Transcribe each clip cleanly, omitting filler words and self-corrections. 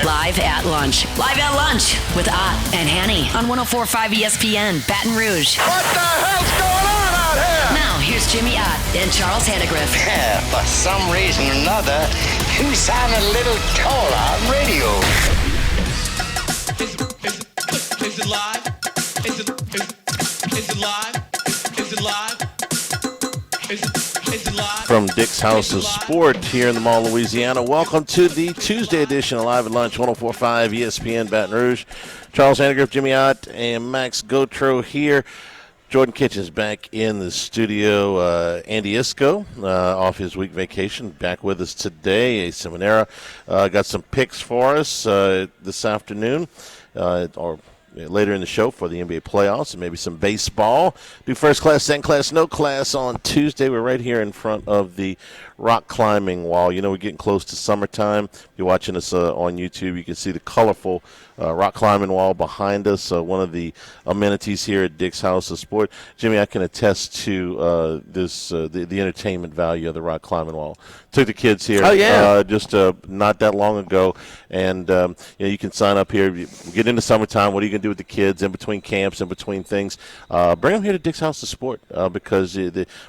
Live at Lunch. Live at Lunch with Ott and Hanny on 104.5 ESPN, Baton Rouge. What the hell's going on out here? Now, here's Jimmy Ott and Charles Hannegriff. Yeah, for some reason or another, you sound a little taller on radio. Is it live? Is it live? Is it live? Is it live? From Dick's House of Sport here in the Mall, Louisiana. Welcome to the Tuesday edition of Live at Lunch, 104.5 ESPN Baton Rouge. Charles Hannegriff, Jimmy Ott, and Max Gautreaux here. Jordan Kitchens back in the studio. Andy Isco off his week vacation, back with us today. A Seminara got some picks for us this afternoon, or later in the show for the NBA playoffs, and maybe some baseball. Do first class, second class, no class on Tuesday. We're right here in front of the rock climbing wall. You know, we're getting close to summertime. If you're watching us on YouTube, you can see the colorful rock climbing wall behind us, one of the amenities here at Dick's House of Sport. Jimmy, I can attest to the entertainment value of the rock climbing wall. Took the kids here just not that long ago, and you can sign up here. Get into summertime. What are you going to do with the kids in between camps, in between things? Bring them here to Dick's House of Sport because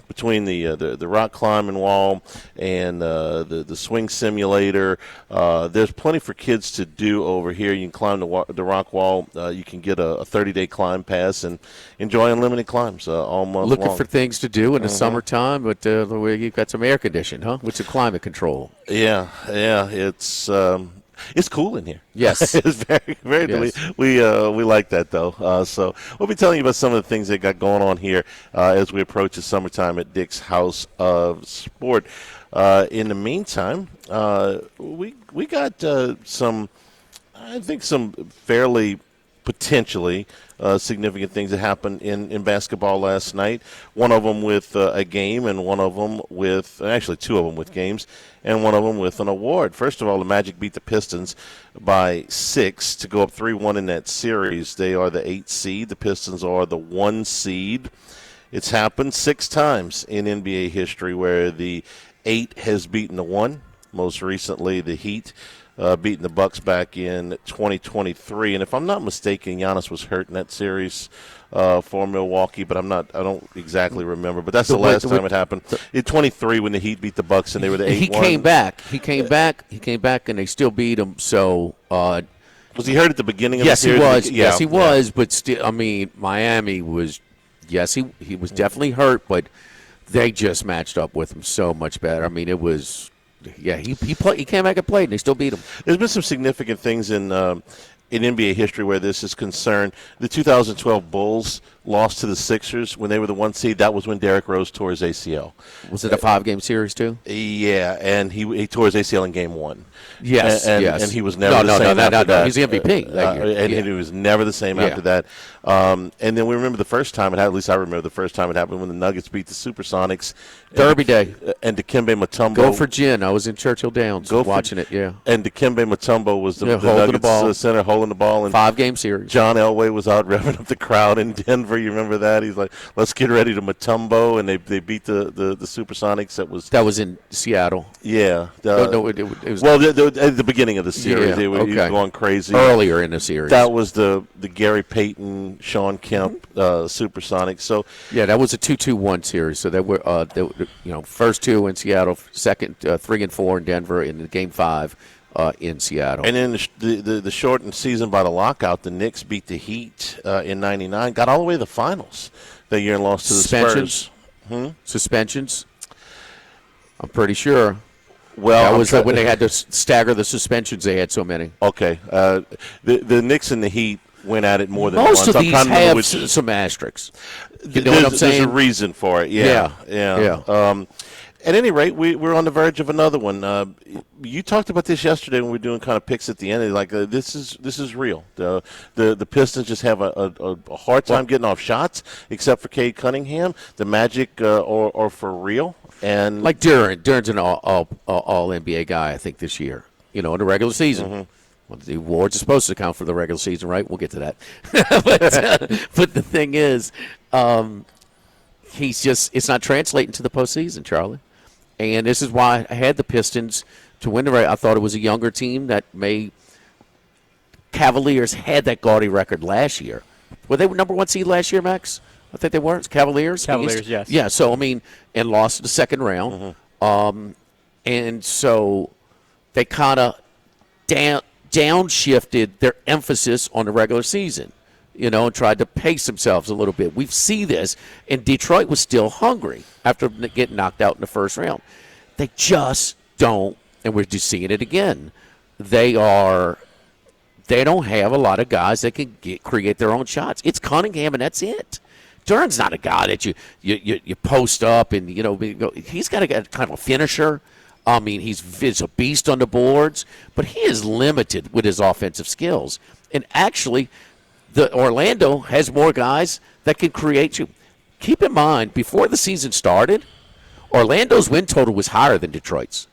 between the rock climbing wall and the swing simulator, there's plenty for kids to do over here. You can climb the rock wall. You can get a 30-day climb pass and enjoy unlimited climbs all month Looking long. for things to do in the summertime, but you've got some air conditioning, huh? With some climate control. Yeah, it's cool in here. Yes. It's very, very delicious. We like that, though. So we'll be telling you about some of the things that got going on here as we approach the summertime at Dick's House of Sport. In the meantime, we got some fairly potentially significant things that happened in basketball last night. One of them with a game, and one of them with actually two of them with games, and one of them with an award. First of all, the Magic beat the Pistons by 6 to go up 3-1 in that series. They are the 8th seed. The Pistons are the 1 seed. It's happened 6 times in NBA history where the 8 has beaten the 1. Most recently, the Heat beating the Bucks back in 2023, and if I'm not mistaken, Giannis was hurt in that series for Milwaukee, but I don't exactly remember. But that's the last time it happened. In 23, when the Heat beat the Bucks and they were the 8-1. He came back, and they still beat him. So was he hurt at the beginning of the yes, series? He was. Yeah. Yes, he was. But still, I mean, Miami was. Yes, he was definitely hurt, but they just matched up with him so much better. I mean, it was. Yeah, he came back and played, and they still beat him. There's been some significant things in NBA history where this is concerned. The 2012 Bulls lost to the Sixers when they were the 1 seed. That was when Derrick Rose tore his ACL. Was it a 5-game series too? Yeah, and he tore his ACL in Game 1. Yes, and he was never the same after that. He's the MVP that year. And he was never the same after that. And then we remember the first time it happened. At least I remember the first time it happened when the Nuggets beat the Supersonics. Derby Day. And Dikembe Mutombo. Go for Gin. I was in Churchill Downs watching it, yeah. And Dikembe Mutombo was the holding the ball. Nuggets center holding the ball. And 5-game series. John Elway was out revving up the crowd in Denver. You remember that? He's like, let's get ready to Mutombo. And they beat the Supersonics. That was in Seattle. Yeah. It was at the beginning of the series. He was going crazy. Earlier in the series. That was the Gary Payton, Sean Kemp Supersonics. So yeah, that was a 2-2-1 series. So that were first 2 in Seattle, second 3 and 4 in Denver, and Game 5 in Seattle. And then the shortened season by the lockout, the Knicks beat the Heat in '99, got all the way to the finals that year and lost to the Spurs. Suspensions. I'm pretty sure. Well, that was when they had to stagger the suspensions. They had so many. Okay, the Knicks and the Heat went at it more than once. Most of these have some asterisks. You know what I'm saying? There's a reason for it. Yeah. At any rate, we're on the verge of another one. You talked about this yesterday when we were doing kind of picks at the end. Like this is real. The Pistons just have a hard time getting off shots, except for Cade Cunningham. The Magic are for real. And like Duren's an all NBA guy, I think, this year. In the regular season. Mm-hmm. Well, the awards are supposed to count for the regular season, right? We'll get to that. But the thing is, it's not translating to the postseason, Charlie. And this is why I had the Pistons to win the race. I thought it was a younger team that may Cavaliers had that gaudy record last year. Were they number 1 seed last year, Max? I think they were. It's Cavaliers. Yes. Yeah. So and lost in the second round. And so they kind of downshifted their emphasis on the regular season, and tried to pace themselves a little bit. We see this, and Detroit was still hungry after getting knocked out in the first round. They just don't, and we're just seeing it again. They don't have a lot of guys that can create their own shots. It's Cunningham, and that's it. Duran's not a guy that you post up and he's got kind of a finisher. I mean, he's a beast on the boards, but he is limited with his offensive skills. And actually, the Orlando has more guys that can create you. Keep in mind, before the season started, Orlando's win total was higher than Detroit's.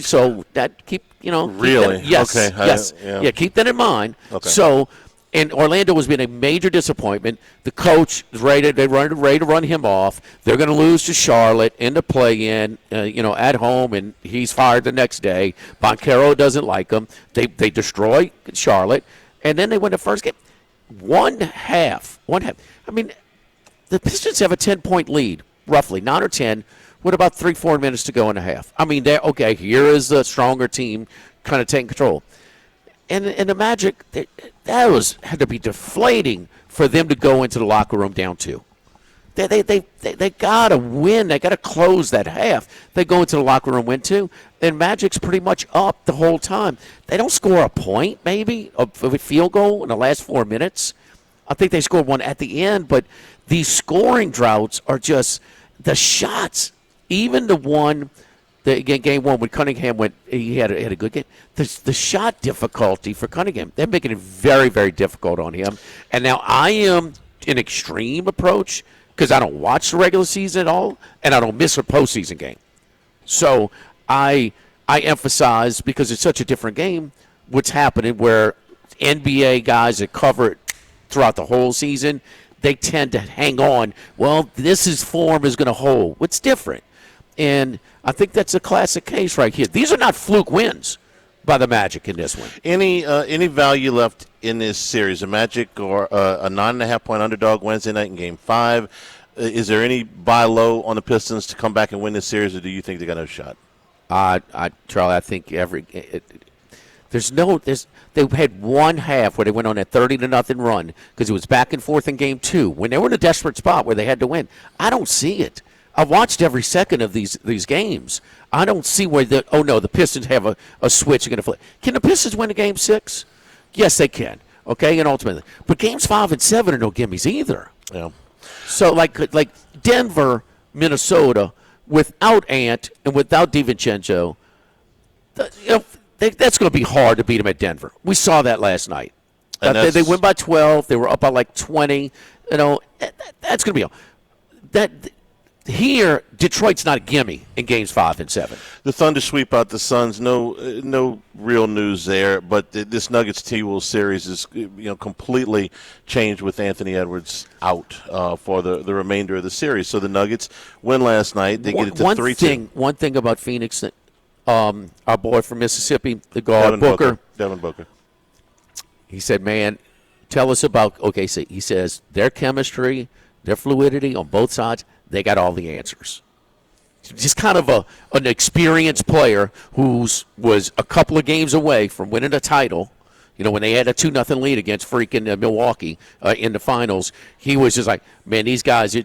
So that Really? Yes. Okay. Yeah, keep that in mind. Okay. So, and Orlando has been a major disappointment. The coach is ready to run him off. They're going to lose to Charlotte in the play-in, at home, and he's fired the next day. Boncaro doesn't like him. They destroy Charlotte, and then they win the first game. One half. I mean, the Pistons have a 10-point lead, roughly 9 or 10. With about 3-4 minutes to go in a half. I mean, here is the stronger team kind of taking control. And the Magic, that had to be deflating for them to go into the locker room down 2. They got to win. They got to close that half. They go into the locker room, win 2, and Magic's pretty much up the whole time. They don't score a point, maybe, of a field goal in the last 4 minutes. I think they scored one at the end, but these scoring droughts are just the shots. Even the one, game 1 when Cunningham he had a good game. The shot difficulty for Cunningham, they're making it very, very difficult on him. And now I am an extreme approach because I don't watch the regular season at all, and I don't miss a postseason game. So I emphasize, because it's such a different game, what's happening where NBA guys that cover it throughout the whole season, they tend to hang on. Well, form is going to hold. What's different? And I think that's a classic case right here. These are not fluke wins by the Magic in this one. Any value left in this series? A Magic or a 9.5-point underdog Wednesday night in Game 5? Is there any buy low on the Pistons to come back and win this series, or do you think they got no shot? Charlie, I think they had one half where they went on a 30-0 run because it was back and forth in Game 2 when they were in a desperate spot where they had to win. I don't see it. I've watched every second of these games. I don't see where the Pistons have a switch going to flip. Can the Pistons win a Game 6? Yes, they can. Okay, and ultimately. But Games 5 and 7 are no gimmies either. Yeah. So like Denver, Minnesota, without Ant and without DiVincenzo, that's going to be hard to beat them at Denver. We saw that last night. They win by 12. They were up by like 20. That's going to be here, Detroit's not a gimme in Games 5 and 7. The Thunder sweep out the Suns. No real news there. But this Nuggets T-Wolves series is completely changed with Anthony Edwards out for the remainder of the series. So the Nuggets win last night. They get it to 3-2. One thing about Phoenix, our boy from Mississippi, the guard Devin Booker. He said, "Man, tell us about OKC." He says their chemistry, their fluidity on both sides. They got all the answers. Just kind of an experienced player who was a couple of games away from winning a title. When they had a 2-0 lead against freaking Milwaukee in the finals, he was just like, man, these guys,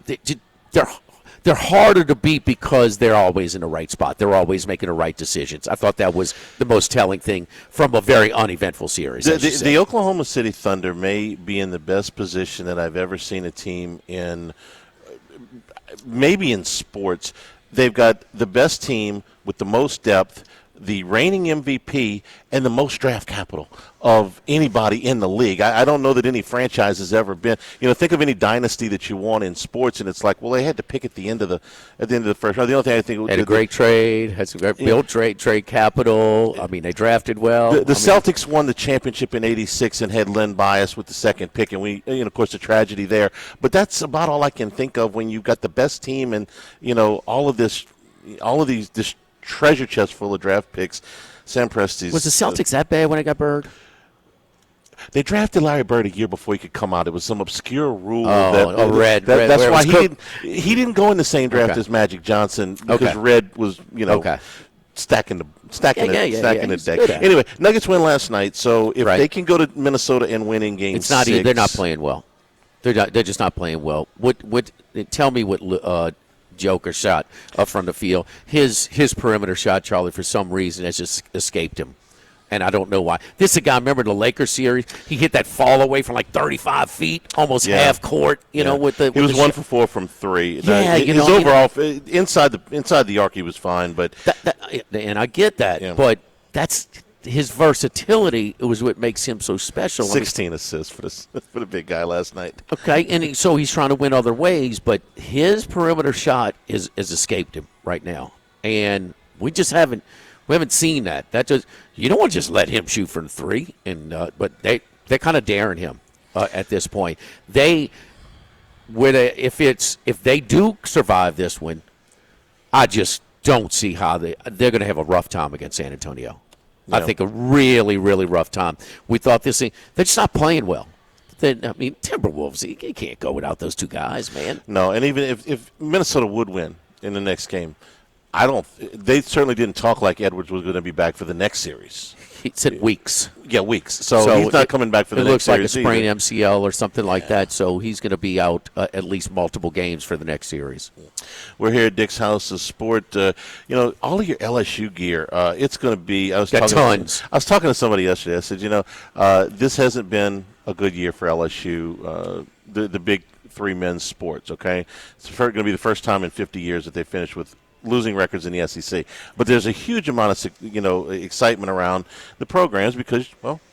they're harder to beat because they're always in the right spot. They're always making the right decisions. I thought that was the most telling thing from a very uneventful series. The Oklahoma City Thunder may be in the best position that I've ever seen a team in. Maybe in sports, they've got the best team with the most depth, the reigning MVP, and the most draft capital of anybody in the league. I don't know that any franchise has ever been. Think of any dynasty that you want in sports, and it's like, well, they had to pick at the end of the first round. The only thing I think had a great trade, had some built trade capital. I mean, they drafted well. The Celtics won the championship in '86 and had Len Bias with the second pick, and of course, the tragedy there. But that's about all I can think of when you've got the best team and all of these treasure chest full of draft picks. Sam Presti's. Was the Celtics that bad when it got Bird? They drafted Larry Bird a year before he could come out. It was some obscure rule Red. That's why Red. He didn't go in the same draft as Magic Johnson because Red was stacking the deck. Anyway, Nuggets win last night, so if they can go to Minnesota and win in Game 6, they're not playing well. They're just not playing well. Tell me what Joker shot up from the field. His perimeter shot, Charlie, for some reason has just escaped him. And I don't know why. This is a guy, remember the Lakers series? He hit that fall away from like 35 feet, almost half court, he was 1 for 4 from 3. Yeah, his overall, inside the arc, he was fine. But and I get that. But that's his versatility was what makes him so special. 16 assists for the big guy last night. Okay, and so he's trying to win other ways, but his perimeter shot has escaped him right now. And we just haven't seen that. You don't want to just let him shoot from 3, but they're kind of daring him at this point. If they do survive this one, I just don't see how they're going to have a rough time against San Antonio. Yeah. I think a really, really rough time. We thought this thing, they're just not playing well. Timberwolves, you can't go without those two guys, man. No, and even if Minnesota would win in the next game, they certainly didn't talk like Edwards was going to be back for the next series. He said weeks. Yeah, weeks. So he's not coming back for the next series. It looks like a sprained MCL or something like that, so he's going to be out at least multiple games for the next series. We're here at Dick's House of Sport. All of your LSU gear, it's going to be – tons. I was talking to somebody yesterday. I said, this hasn't been a good year for LSU, the big 3 men's sports, okay? It's going to be the first time in 50 years that they finished with – losing records in the SEC. But there's a huge amount of excitement around the programs because,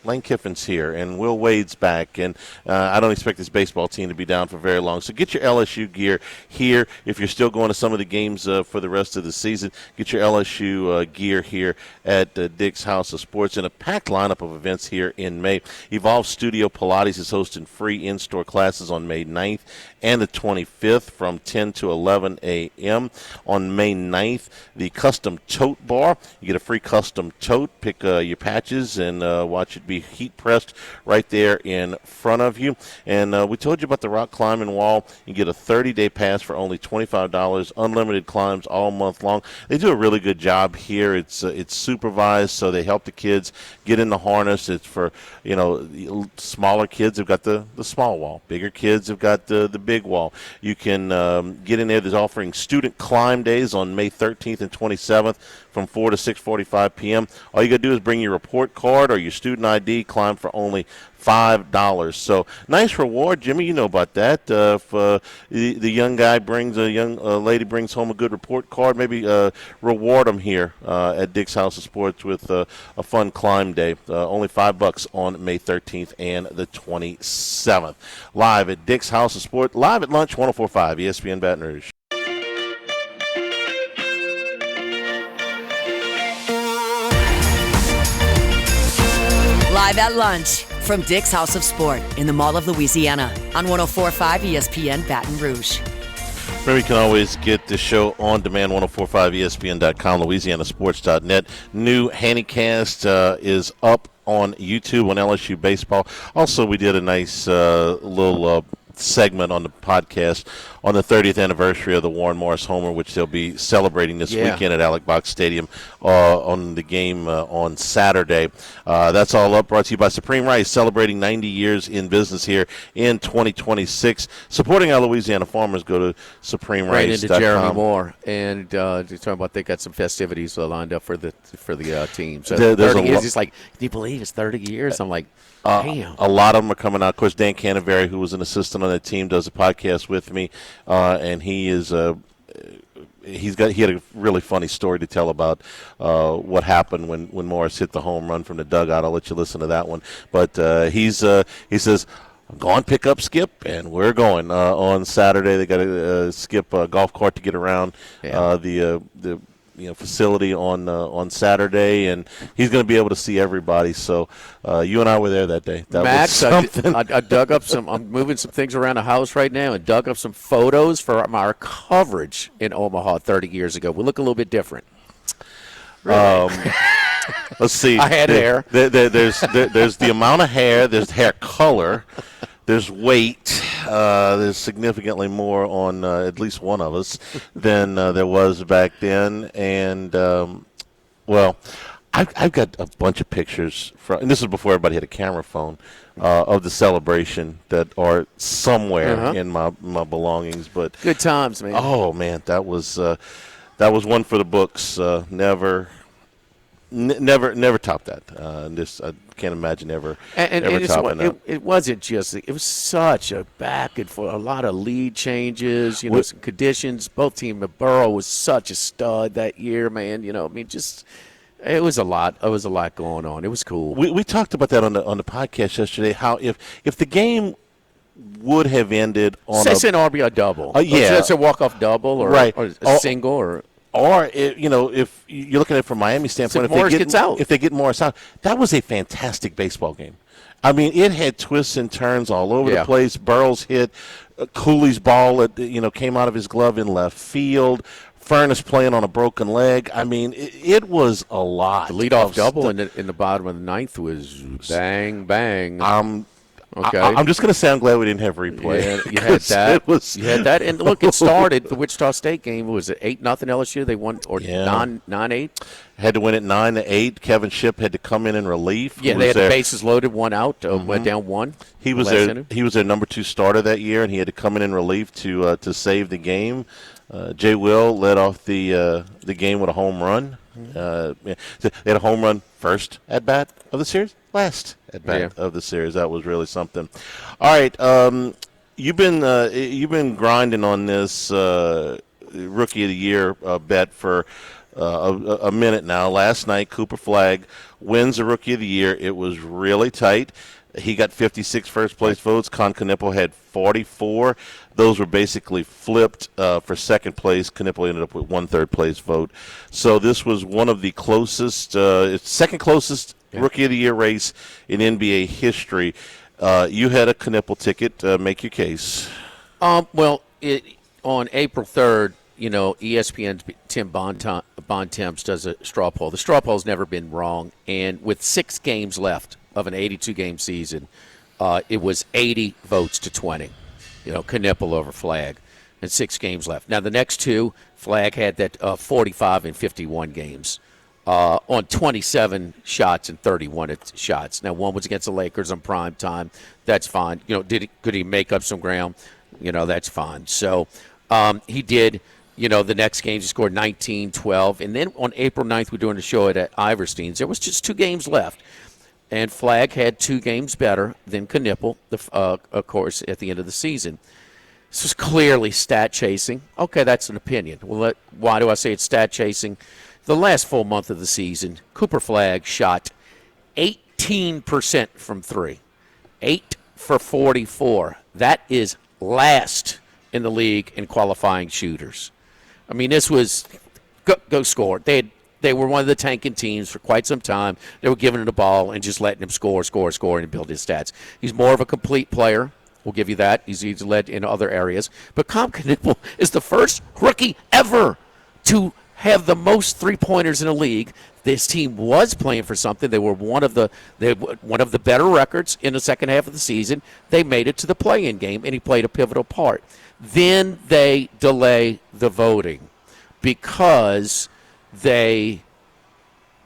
Lane Kiffin's here and Will Wade's back, and I don't expect this baseball team to be down for very long. So get your LSU gear here. If you're still going to some of the games for the rest of the season, get your LSU gear here at Dick's House of Sports, and a packed lineup of events here in May. Evolve Studio Pilates is hosting free in-store classes on May 9th and the 25th from 10 to 11 a.m. On May 9th, the Custom Tote Bar. You get a free custom tote. Pick your patches and watch it be heat pressed right there in front of you. And we told you about the rock climbing wall. You get a 30-day pass for only $25. Unlimited climbs all month long. They do a really good job here. It's supervised, so they help the kids get in the harness. It's for smaller kids have got the small wall. Bigger kids have got the big wall. You can get in there. There's offering student climb days on May 13th and 27th from 4 to 6:45 p.m. All you got to do is bring your report card or your student ID, climb for only $5. So nice reward, Jimmy. You know about that. If the young guy lady brings home a good report card, maybe reward them here at Dick's House of Sports with a fun climb day. Only $5 on May 13th and the 27th. Live at Dick's House of Sport. Live at lunch, 104.5 ESPN Baton Rouge. Live at lunch from Dick's House of Sport in the Mall of Louisiana on 104.5 ESPN Baton Rouge. Remember, you can always get the show on demand, 1045ESPN.com, LouisianaSports.net. New Hannycast is up on YouTube on LSU Baseball. Also, we did a nice little segment on the podcast on the 30th anniversary of the Warren Morris homer, which they'll be celebrating this weekend at Alec Box Stadium on the game on Saturday. That's all up, brought to you by Supreme Rice, celebrating 90 years in business here in 2026. Supporting our Louisiana farmers, go to SupremeRice.com. Right into Jeremy Moore, and you're talking about they got some festivities lined up for the team. So 30 years, it's like, can you believe it's 30 years? I'm like, damn. A lot of them are coming out. Of course, Dan Canterbury, who was an assistant on the team, does a podcast with me, and he is he had a really funny story to tell about what happened when Morris hit the home run from the dugout. I'll let you listen to that one. But he says, go on, pick up Skip, and we're going on Saturday. They got to Skip a golf cart to get around the facility on Saturday, and he's going to be able to see everybody. So you and I were there that day. That Max, I dug up I'm moving some things around the house right now and dug up some photos for our coverage in Omaha 30 years ago. We look a little bit different. Let's see. I had hair. There's the amount of hair. There's hair color. There's weight. There's significantly more on at least one of us than there was back then. And, I've got a bunch of pictures and this is before everybody had a camera phone, of the celebration that are somewhere in my belongings. But good times, man. Oh man, that was one for the books. Never top that. I can't imagine ever topping that. It wasn't just. It was such a back and forth. A lot of lead changes. Some conditions. Both teams. Burrow was such a stud that year, man. It was a lot. It was a lot going on. It was cool. We talked about that on the podcast yesterday. How if the game would have ended on an RBI double. It's a walk-off double or a single or if you're looking at it from Miami's standpoint, if they get Morris out, that was a fantastic baseball game. I mean, it had twists and turns all over the place. Burrows hit Cooley's ball came out of his glove in left field. Furness playing on a broken leg. I mean, it was a lot. The leadoff double in the bottom of the ninth was bang, bang. Okay. I'm just going to say I'm glad we didn't have replay. Yeah, you had that. You had that. And look, it started. The Wichita State game was it 8-0 LSU. They won 9-8. Had to win it 9-8. Kevin Shipp had to come in relief. Yeah, they had the bases loaded, one out, went down one. He was their number 2 starter that year, and he had to come in relief to save the game. Jay Will led off the game with a home run. They had a home run first at bat of the series, last at bat of the series. That was really something. All right, you've been grinding on this Rookie of the Year bet for a minute now. Last night, Cooper Flagg wins the Rookie of the Year. It was really tight. He got 56 first-place votes. Con Knippel had 44. Those were basically flipped for second place. Knippel ended up with 1 third-place vote. So this was one of the closest, second closest Rookie of the Year race in NBA history. You had a Knippel ticket. Make your case. On April 3rd, ESPN's Tim Bontemps does a straw poll. The straw poll's never been wrong. And with 6 games left of an 82-game season, it was 80 votes to 20. Knippel over Flagg, and 6 games left. Now, the next 2, Flagg had that 45 and 51 games on 27 shots and 31 shots. Now, one was against the Lakers on prime time. That's fine. Could he make up some ground? That's fine. So he did. The next games he scored 19, 12. And then on April 9th, we're doing a show at Iverstein's. There was just 2 games left. And Flagg had 2 games better than Knippel, of course, at the end of the season. This was clearly stat chasing. Okay, that's an opinion. Well, why do I say it's stat chasing? The last full month of the season, Cooper Flagg shot 18% from 3, 8 for 44. That is last in the league in qualifying shooters. I mean, this was go score. They were one of the tanking teams for quite some time. They were giving him the ball and just letting him score, and build his stats. He's more of a complete player. We'll give you that. He's led in other areas. But Knippel is the first rookie ever to have the most three-pointers in the league. This team was playing for something. They were one of the better records in the second half of the season. They made it to the play-in game, and he played a pivotal part. Then they delay the voting because they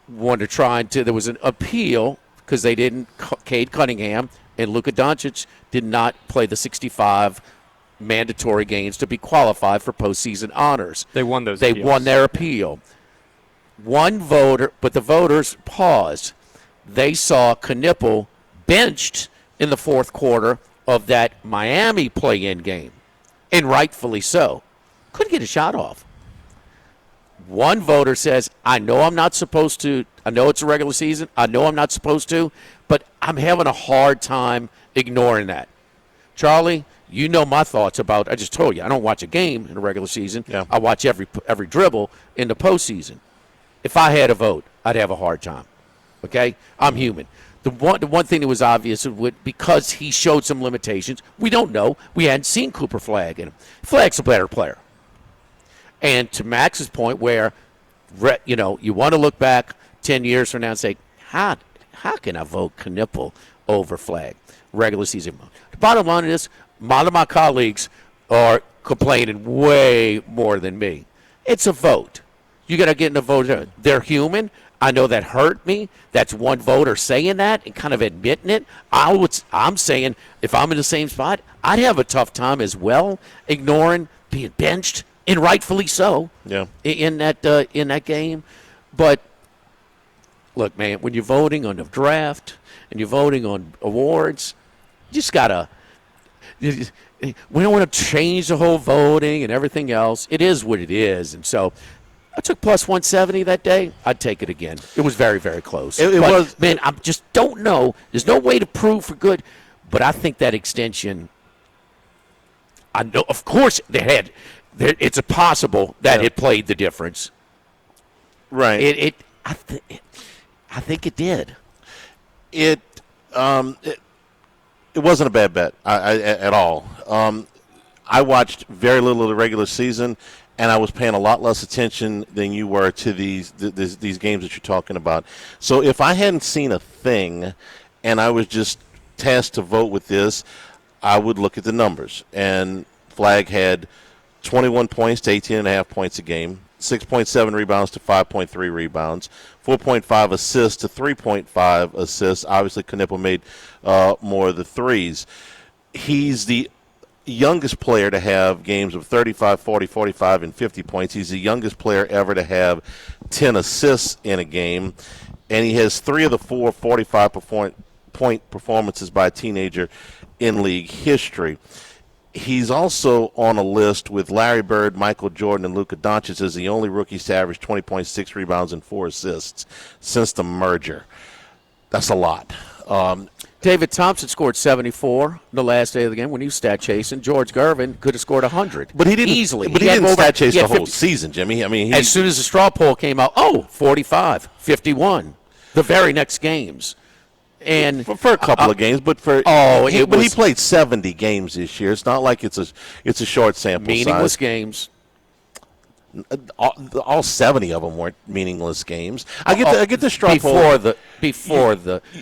wanted to try there was an appeal because they didn't. Cade Cunningham and Luka Doncic did not play the 65 mandatory games to be qualified for postseason honors. They won those. They appeals. won their appeal. One voter, but the voters paused. They saw Knippel benched in the fourth quarter of that Miami play-in game, and rightfully so. Couldn't get a shot off. One voter says, I know I'm not supposed to. I know it's a regular season. I know I'm not supposed to, but I'm having a hard time ignoring that. Charlie, you know my thoughts about, I just told you, I don't watch a game in the regular season. Yeah. I watch every dribble in the postseason. If I had a vote, I'd have a hard time. Okay? I'm human. The one thing that was obvious, because he showed some limitations, we don't know. We hadn't seen Cooper Flagg in him. Flagg's a better player. And to Max's point, where You want to look back 10 years from now and say, how can I vote Knipple over Flag? Regular season. The bottom line is, a lot of my colleagues are complaining way more than me. It's a vote. You got to get in the vote. They're human. I know that hurt me. That's one voter saying that and kind of admitting it. I'm saying if I'm in the same spot, I'd have a tough time as well, ignoring being benched, and rightfully so. Yeah. In that game, but look, man, when you're voting on the draft and you're voting on awards, you just gotta. We don't want to change the whole voting and everything else. It is what it is, and so. I took plus 170 that day. I'd take it again. It was very, very close. It was. Man, I just don't know. There's no way to prove for good. But I think that extension, I know, of course, it's possible that it played the difference. Right. I think it did. It wasn't a bad bet at all. I watched very little of the regular season, and I was paying a lot less attention than you were to these games that you're talking about. So if I hadn't seen a thing and I was just tasked to vote with this, I would look at the numbers. And Flag had 21 points to 18.5 points a game, 6.7 rebounds to 5.3 rebounds, 4.5 assists to 3.5 assists. Obviously, Knipple made more of the threes. He's the youngest player to have games of 35, 40, 45, and 50 points. He's the youngest player ever to have 10 assists in a game, and he has 3 of the 4 45-point performances by a teenager in league history. He's also on a list with Larry Bird, Michael Jordan, and Luka Doncic as the only rookies to average 20.6 rebounds and 4 assists since the merger. That's a lot. David Thompson scored 74 the last day of the game when he was stat chasing. George Gervin could have scored 100. But he didn't easily. But he didn't stat chase the whole season, Jimmy. I mean, as soon as the straw poll came out, 45, 51, the very next games. And for a couple of games, but he played 70 games this year. It's not like it's a short sample meaningless size. Games. All 70 of them weren't meaningless games. I get the straw poll.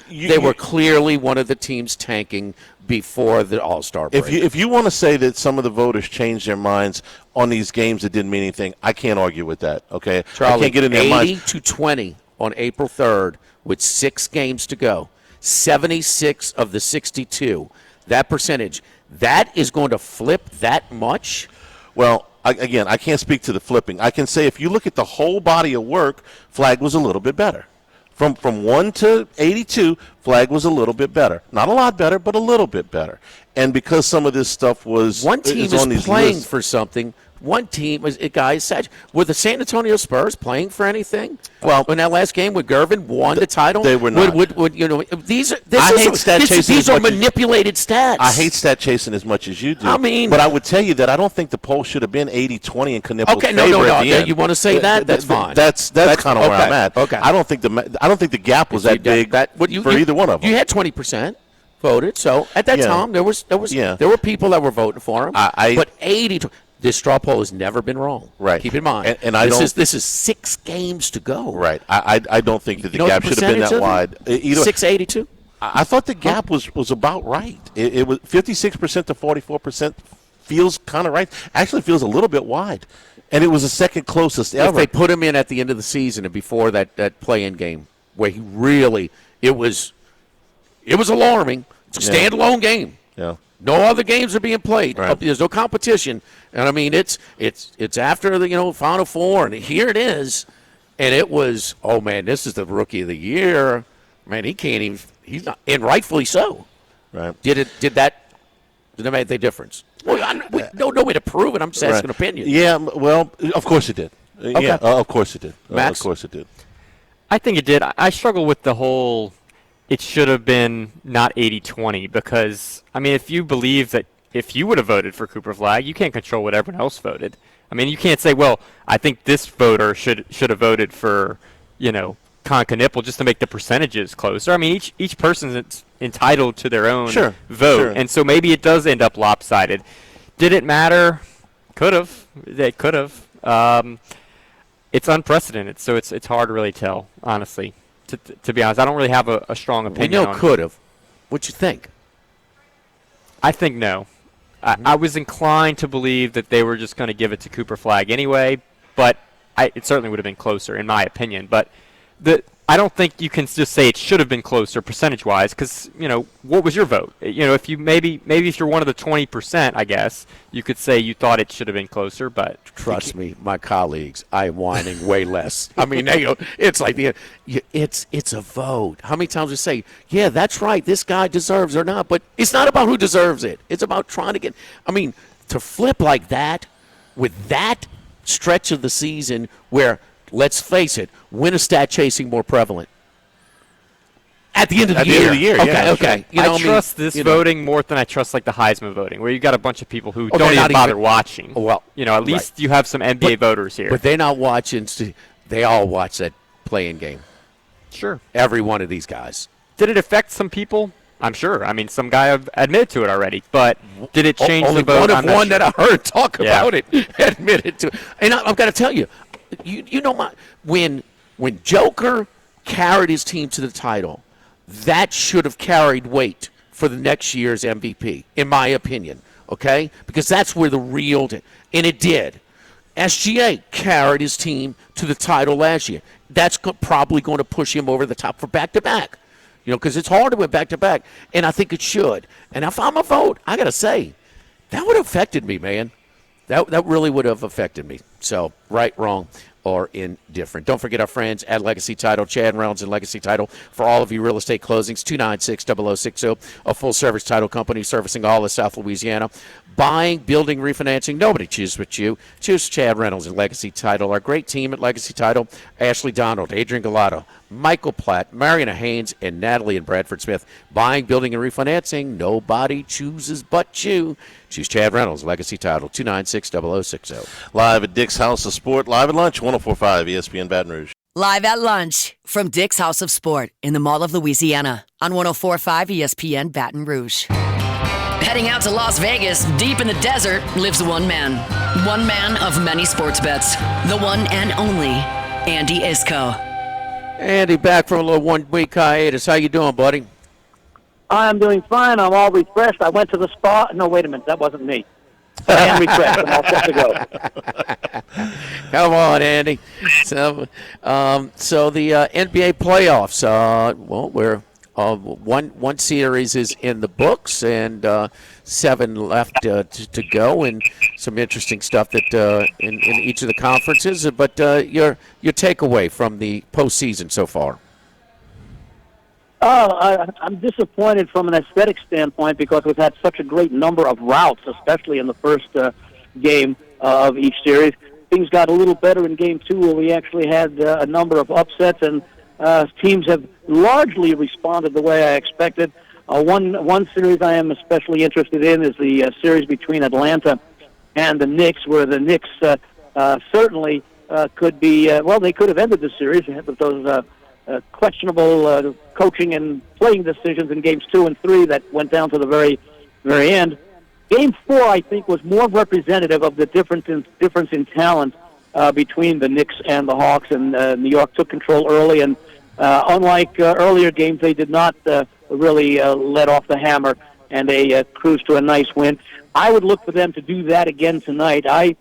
They were clearly one of the teams tanking before the All-Star break. If you want to say that some of the voters changed their minds on these games that didn't mean anything, I can't argue with that. Okay, Charlie, I can't get in their 80 minds. to 20 on April 3rd with 6 games to go. 76 of the 62. That percentage. That is going to flip that much? Well, again, I can't speak to the flipping. I can say if you look at the whole body of work, Flag was a little bit better. From 1 to 82, Flag was a little bit better. Not a lot better, but a little bit better. And because some of this stuff was one team is on these playing lists, for something. One team was were the San Antonio Spurs playing for anything? Well, in that last game with Gervin won the title, they were not. These are manipulated stats. I hate stat chasing as much as you do. I mean, but I would tell you that I don't think the poll should have been 80-20 in Knipple's favor at the end. You want to say that? That's fine. That's kind of where I'm at. Okay. I don't think the gap was that big for either one of them. You had 20% voted, so at that time there were people that were voting for him. But 80. This straw poll has never been wrong. Right. Keep in mind. And this is 6 games to go. Right. I don't think that the gap should have been that wide. 682. I thought the gap was about right. It was 56% to 44%. Feels kind of right. Actually, feels a little bit wide. And it was the second closest ever. If they put him in at the end of the season and before that play-in game, where he really it was alarming. It's a standalone game. Yeah. No other games are being played. Right. There's no competition, and I mean it's after the Final Four, and here it is, and it was this is the Rookie of the Year, man. He's not, and rightfully so. Right? Did that make the difference? Well, no way to prove it. I'm just asking an opinion. Yeah, well, of course it did. Okay. Yeah, of course it did. Max? Of course it did. I think it did. I struggle with the whole. It should have been not 80-20 because, I mean, if you believe that if you would have voted for Cooper Flag, you can't control what everyone else voted. I mean, you can't say, well, I think this voter should have voted for, Con Knipple just to make the percentages closer. I mean, each person's entitled to their own vote, Sure. and so maybe it does end up lopsided. Did it matter? Could have. They could have. it's unprecedented, so it's hard to really tell, honestly. To be honest, I don't really have a strong We opinion. know could have. What you think? I think no. I was inclined to believe that they were just going to give it to Cooper Flagg anyway, but it certainly would have been closer, in my opinion. But I don't think you can just say it should have been closer percentage-wise, because what was your vote? If you maybe if you're one of the 20%, I guess you could say you thought it should have been closer. But trust me, my colleagues, I am whining way less. I mean, it's like it's a vote. How many times we say, yeah, that's right, this guy deserves or not? But it's not about who deserves it. It's about trying to get. I mean, to flip like that with that stretch of the season where, let's face it, when is stat chasing more prevalent? At the end of the year. Okay. I trust this voting more than I trust like the Heisman voting, where you got a bunch of people who don't even bother watching. Well, at least you have some NBA voters here. But they're not watching. They all watch that playing game. Sure. Every one of these guys. Did it affect some people? I'm sure. I mean, some guy admitted to it already. But did it change Only the vote? One of one that I heard talk about it Yeah. admitted to it. And I've got to tell you, when Joker carried his team to the title, that should have carried weight for the next year's MVP, in my opinion, okay? Because that's where the real – and it did. SGA carried his team to the title last year. That's probably going to push him over the top for back-to-back, because it's hard to win back-to-back, and I think it should. And if I'm a vote, I got to say, that would have affected me, man. That really would have affected me. So, right, wrong, or indifferent. Don't forget our friends at Legacy Title, Chad Reynolds and Legacy Title, for all of your real estate closings, 296-0060, a full-service title company servicing all of South Louisiana. Buying, building, refinancing, nobody chooses but you. Choose Chad Reynolds and Legacy Title. Our great team at Legacy Title, Ashley Donald, Adrian Galato, Michael Platt, Mariana Haynes, and Natalie and Bradford Smith. Buying, building, and refinancing, nobody chooses but you. Choose Chad Reynolds, Legacy Title, 296-0060. Live at Dick's House of Sport, live at lunch, 104.5 ESPN Baton Rouge. Live at lunch from Dick's House of Sport in the Mall of Louisiana on 104.5 ESPN Baton Rouge. Heading out to Las Vegas, deep in the desert, lives one man. One man of many sports bets. The one and only Andy Isco. Andy, back from a little 1 week hiatus. How you doing, buddy? I'm doing fine. I'm all refreshed. I went to the spa. No, wait a minute. That wasn't me. I am refreshed. I'm all set to go. Come on, Andy. So the NBA playoffs. We're one series is in the books, and 7 left to go, and some interesting stuff that in each of the conferences. But your takeaway from the postseason so far? I'm disappointed from an aesthetic standpoint because we've had such a great number of routes, especially in the first game of each series. Things got a little better in Game 2 where we actually had a number of upsets, and teams have largely responded the way I expected. One series I am especially interested in is the series between Atlanta and the Knicks, where the Knicks certainly could be, they could have ended the series with those questionable coaching and playing decisions in Games 2 and 3 that went down to the very, very end. Game 4, I think, was more representative of the difference in talent between the Knicks and the Hawks, and New York took control early, and unlike earlier games, they did not really let off the hammer, and they cruised to a nice win. I would look for them to do that again tonight. I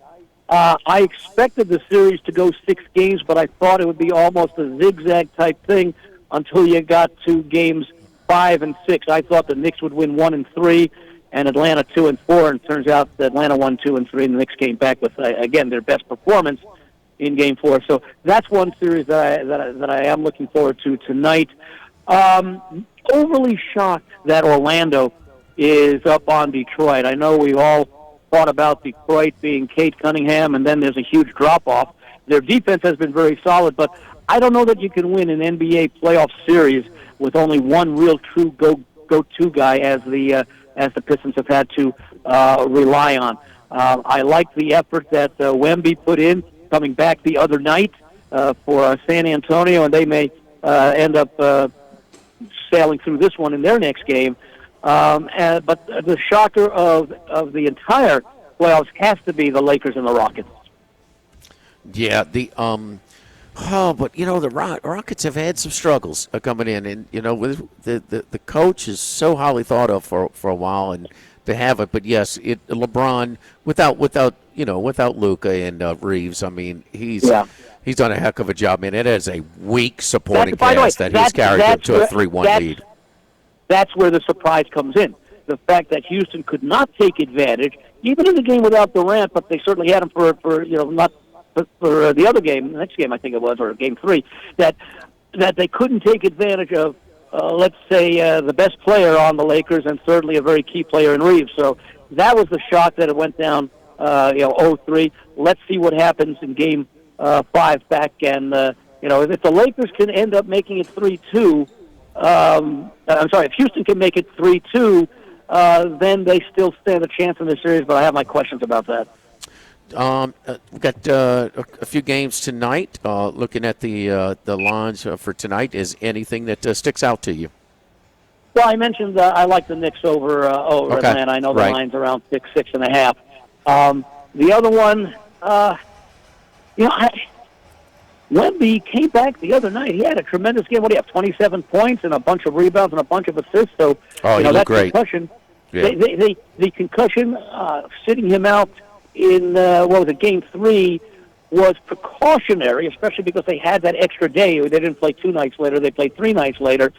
expected the series to go 6 games, but I thought it would be almost a zigzag type thing until you got to games 5 and 6. I thought the Knicks would win 1 and 3, and Atlanta 2 and 4. And it turns out that Atlanta won 2 and 3, and the Knicks came back with again their best performance in Game 4. So that's one series that I am looking forward to tonight. Overly shocked that Orlando is up on Detroit. I know we all thought about Detroit being Kate Cunningham, and then there's a huge drop-off. Their defense has been very solid, but I don't know that you can win an NBA playoff series with only one real true go-to guy as the Pistons have had to rely on. I like the effort that Wemby put in coming back the other night for San Antonio, and they may end up sailing through this one in their next game. But the shocker of the entire playoffs has to be the Lakers and the Rockets. Yeah, but the Rockets have had some struggles coming in, and with the coach is so highly thought of for a while, and they have it. But yes, LeBron without Luka and Reeves, I mean he's done a heck of a job, man. It is a weak supporting cast that he's carried them to a 3-1 lead. That's where the surprise comes in. The fact that Houston could not take advantage, even in the game without Durant, but they certainly had him for not. For the other game, the next game I think it was, or Game 3, that they couldn't take advantage of, let's say, the best player on the Lakers and certainly a very key player in Reeves. So that was the shock that it went down, 0-3. Let's see what happens in Game 5 back. And, if the Lakers can end up making it 3-2, if Houston can make it 3-2, then they still stand a chance in the series, but I have my questions about that. We've got a few games tonight. Looking at the lines for tonight, is anything that sticks out to you? Well, I mentioned I like the Knicks over Atlanta. I know the line's around 6.5. The other one, Wemby came back the other night. He had a tremendous game. What do you have? 27 points and a bunch of rebounds and a bunch of assists. So, he looked great. Concussion, yeah. the concussion, sitting him out in Game 3 was precautionary, especially because they had that extra day. They didn't play 2 nights later; they played 3 nights later.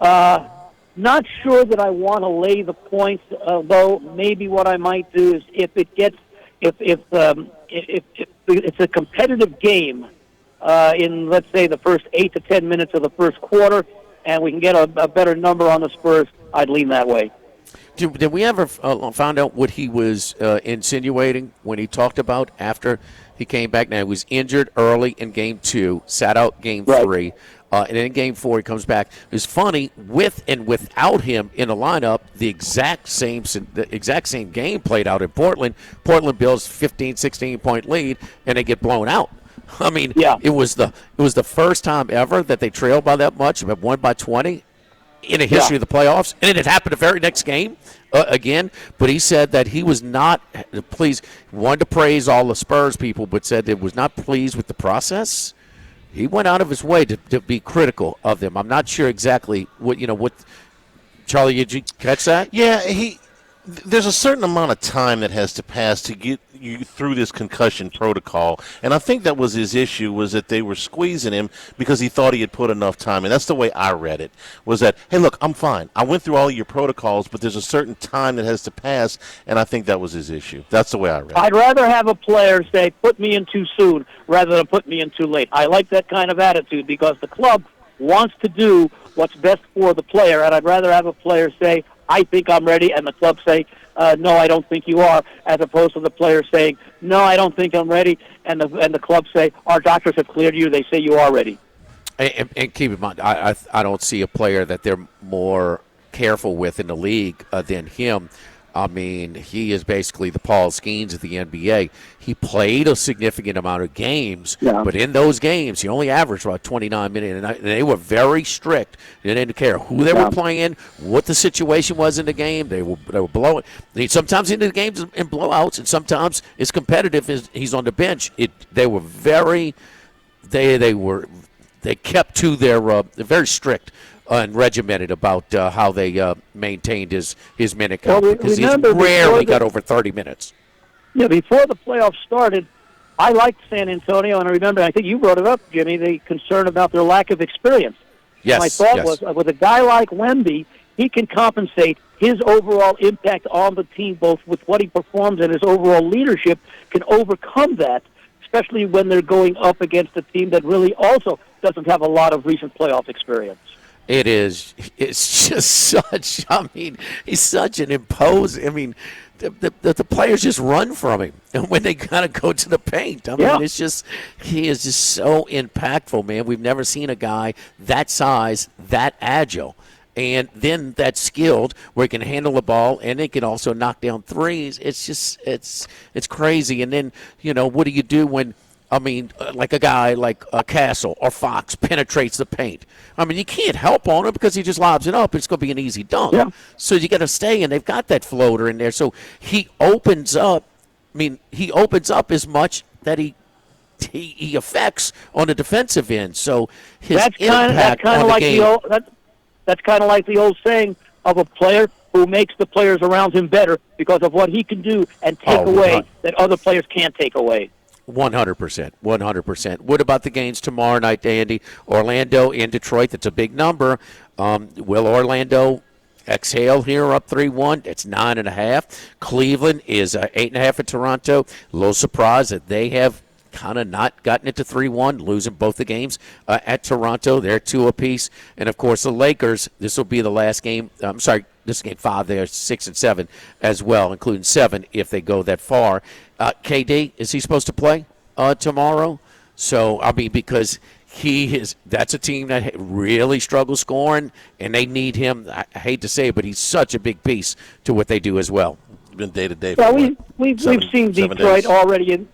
Not sure that I want to lay the points, though. Maybe what I might do is if it's a competitive game in, let's say, the first 8 to 10 minutes of the first quarter, and we can get a better number on the Spurs, I'd lean that way. Did we ever find out what he was insinuating when he talked about after he came back? Now, he was injured early in Game 2, sat out Game 3, and then in Game 4 he comes back. It's funny, with and without him in the lineup, the exact same game played out in Portland. Portland builds 15, 16-point lead, and they get blown out. I mean, it was the first time ever that they trailed by that much, but won by 20. In the history of the playoffs, and it happened the very next game again. But he said that he was not pleased. He wanted to praise all the Spurs people, but said that was not pleased with the process. He went out of his way to be critical of them. I'm not sure exactly what Charlie, did you catch that? Yeah, there's a certain amount of time that has to pass to get you through this concussion protocol, and I think that was his issue, was that they were squeezing him because he thought he had put enough time, and that's the way I read it, was that, hey, look, I'm fine. I went through all your protocols, but there's a certain time that has to pass, and I think that was his issue. That's the way I read it. I'd rather have a player say, put me in too soon, rather than put me in too late. I like that kind of attitude because the club wants to do what's best for the player, and I'd rather have a player say, I think I'm ready, and the club say, no, I don't think you are, as opposed to the player saying, no, I don't think I'm ready, and the club say, our doctors have cleared you, they say you are ready. And keep in mind, I don't see a player that they're more careful with in the league than him. I mean, he is basically the Paul Skeens of the NBA. He played a significant amount of games, but in those games, he only averaged about 29 minutes, and they were very strict. They didn't care who they were playing, what the situation was in the game. They were blowing. Sometimes into the games in blowouts, and sometimes it's competitive. He's on the bench. They were very. They kept to their very strict and regimented about how they maintained his minute count, because he rarely got over 30 minutes. Yeah, before the playoffs started, I liked San Antonio, and I remember, I think you brought it up, Jimmy, the concern about their lack of experience. Yes. My thought was, with a guy like Wemby, he can compensate. His overall impact on the team, both with what he performs and his overall leadership, can overcome that, especially when they're going up against a team that really also doesn't have a lot of recent playoff experience. It's just such, I mean, he's such an imposing, I mean, the players just run from him when they kind of go to the paint. I mean, it's just, he is just so impactful, man. We've never seen a guy that size, that agile, and then that skilled, where he can handle the ball and he can also knock down threes. It's just, it's crazy. And then, what do you do when, I mean, like a guy like Castle or Fox penetrates the paint? I mean, you can't help on him because he just lobs it up. It's going to be an easy dunk. Yeah. So you got to stay, and they've got that floater in there. So he opens up. I mean, he opens up as much that he he affects on the defensive end. So his That's impact kind on of the like game. that's kind of like the old saying of a player who makes the players around him better because of what he can do and take away that other players can't take away. 100%. 100%. What about the games tomorrow night, Andy? Orlando in Detroit. That's a big number. Will Orlando exhale here up 3-1? It's 9.5. Cleveland is 8.5 at Toronto. A little surprised that they have kind of not gotten it to 3-1, losing both the games at Toronto. They're 2 apiece. And, of course, the Lakers, this will be the last game. I'm sorry, this is game 5. They're 6 and 7 as well, including 7 if they go that far. KD, is he supposed to play tomorrow? So, I mean, because that's a team that really struggles scoring, and they need him. I hate to say it, but he's such a big piece to what they do as well. It's been day to day. Well, we've seen Detroit already in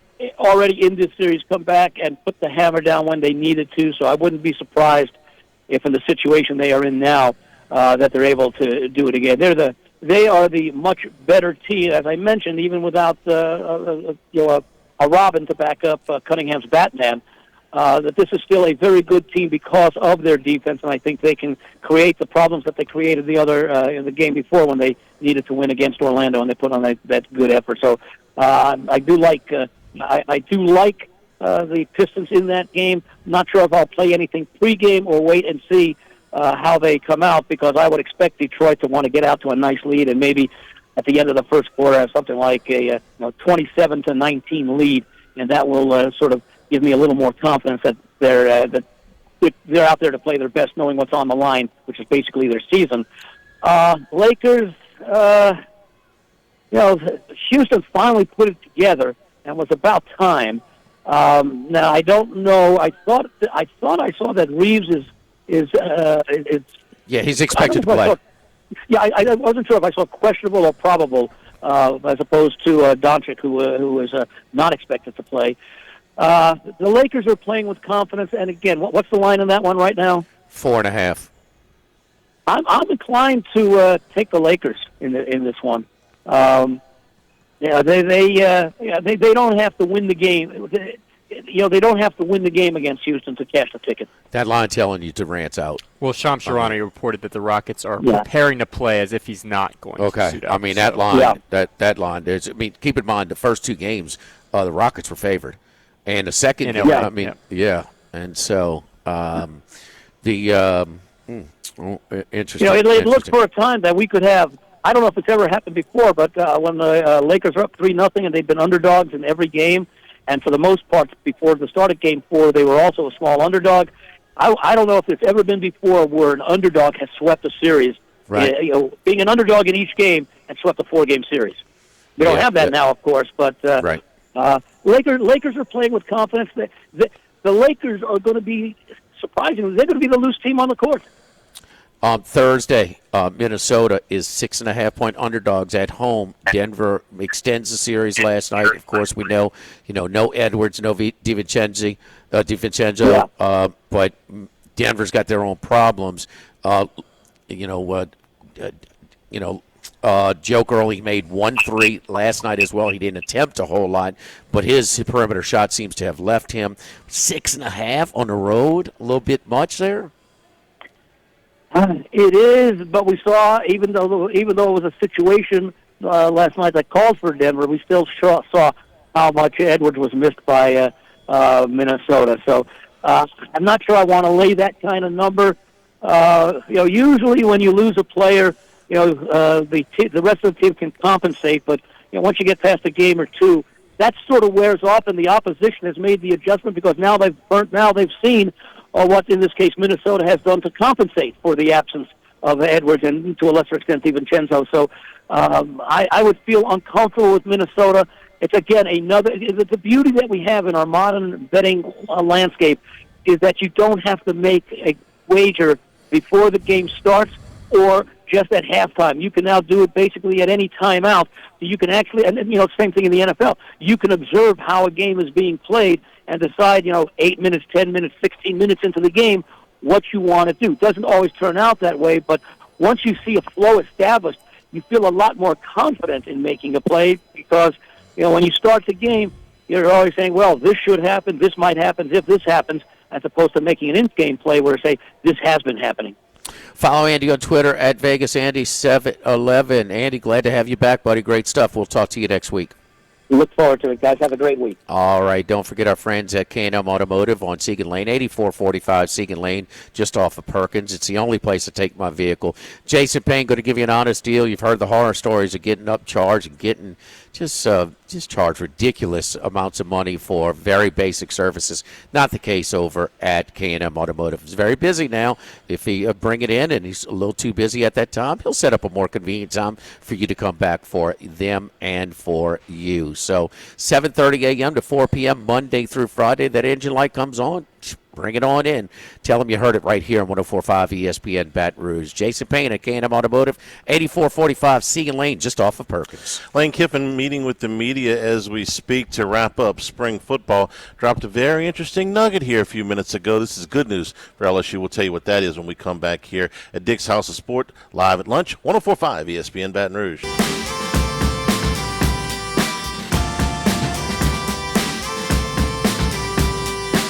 this series come back and put the hammer down when they needed to. So I wouldn't be surprised if, in the situation they are in now, that they're able to do it again. They are the much better team, as I mentioned, even without a Robin to back up Cunningham's Batman. That this is still a very good team because of their defense, and I think they can create the problems that they created in the game before when they needed to win against Orlando, and they put on that good effort. So I do like the Pistons in that game. Not sure if I'll play anything pregame or wait and see how they come out, because I would expect Detroit to want to get out to a nice lead and maybe at the end of the first quarter have something like a 27-19 lead, and that will sort of give me a little more confidence that they're out there to play their best, knowing what's on the line, which is basically their season. Lakers, Houston finally put it together, and was about time. Now I don't know. I thought I saw that Reeves is yeah, he's expected to play. I wasn't sure if I saw questionable or probable, as opposed to Doncic, who was not expected to play. The Lakers are playing with confidence, and again, what's the line on that one right now? 4.5. I'm inclined to take the Lakers in this one. They don't have to win the game. They don't have to win the game against Houston to cash the ticket. That line telling you Durant's out. Well, Shams Charania reported that the Rockets are preparing to play as if he's not going to suit up. I mean, that line, that line. Keep in mind the first 2 games, the Rockets were favored, and the second game, and so interesting. It looked for a time that we could have. I don't know if it's ever happened before, but when the Lakers are up 3-0 and they've been underdogs in every game, and for the most part, before the start of Game 4, they were also a small underdog. I don't know if it's ever been before where an underdog has swept a series. Right. Being an underdog in each game and swept a 4-game series. We don't have that now, of course, but right. Lakers are playing with confidence. The Lakers are going to be, surprisingly, they're going to be the loose team on the court. On Thursday, Minnesota is 6.5-point underdogs at home. Denver extends the series last night. Of course, we know, no Edwards, no DiVincenzo, but Denver's got their own problems. Joe Early made 1 3 last night as well. He didn't attempt a whole lot, but his perimeter shot seems to have left him. 6.5 on the road, a little bit much there. It is, but we saw, even though it was a situation last night that called for Denver, we still saw how much Edwards was missed by Minnesota. So I'm not sure I want to lay that kind of number. Usually when you lose a player, the rest of the team can compensate, but once you get past a game or two, that sort of wears off, and the opposition has made the adjustment because now they've seen what, in this case, Minnesota has done to compensate for the absence of Edwards and, to a lesser extent, DiVincenzo. So I would feel uncomfortable with Minnesota. It's, again, the beauty that we have in our modern betting landscape is that you don't have to make a wager before the game starts or just at halftime. You can now do it basically at any timeout. You can actually, and same thing in the NFL. You can observe how a game is being played and decide, 8 minutes, 10 minutes, 16 minutes into the game, what you want to do. It doesn't always turn out that way, but once you see a flow established, you feel a lot more confident in making a play because, when you start the game, you're always saying, well, this should happen, this might happen, if this happens, as opposed to making an in-game play where say, this has been happening. Follow Andy on Twitter at VegasAndy711. Andy, glad to have you back, buddy. Great stuff. We'll talk to you next week. We look forward to it, guys. Have a great week. All right. Don't forget our friends at K&M Automotive on Segan Lane, 8445 Segan Lane, just off of Perkins. It's the only place to take my vehicle. Jason Payne going to give you an honest deal. You've heard the horror stories of getting upcharged and getting just charged ridiculous amounts of money for very basic services. Not the case over at K&M Automotive. He's very busy now. If he bring it in and he's a little too busy at that time, he'll set up a more convenient time for you to come back for them and for you. So 7:30 a.m. to 4 p.m. Monday through Friday, that engine light comes on. Bring it on in. Tell them you heard it right here on 104.5 ESPN Baton Rouge. Jason Payne at K&M Automotive, 8445 Segan Lane, just off of Perkins. Lane Kiffin meeting with the media as we speak to wrap up spring football. Dropped a very interesting nugget here a few minutes ago. This is good news for LSU. We'll tell you what that is when we come back here at Dick's House of Sport, live at lunch, 104.5 ESPN Baton Rouge.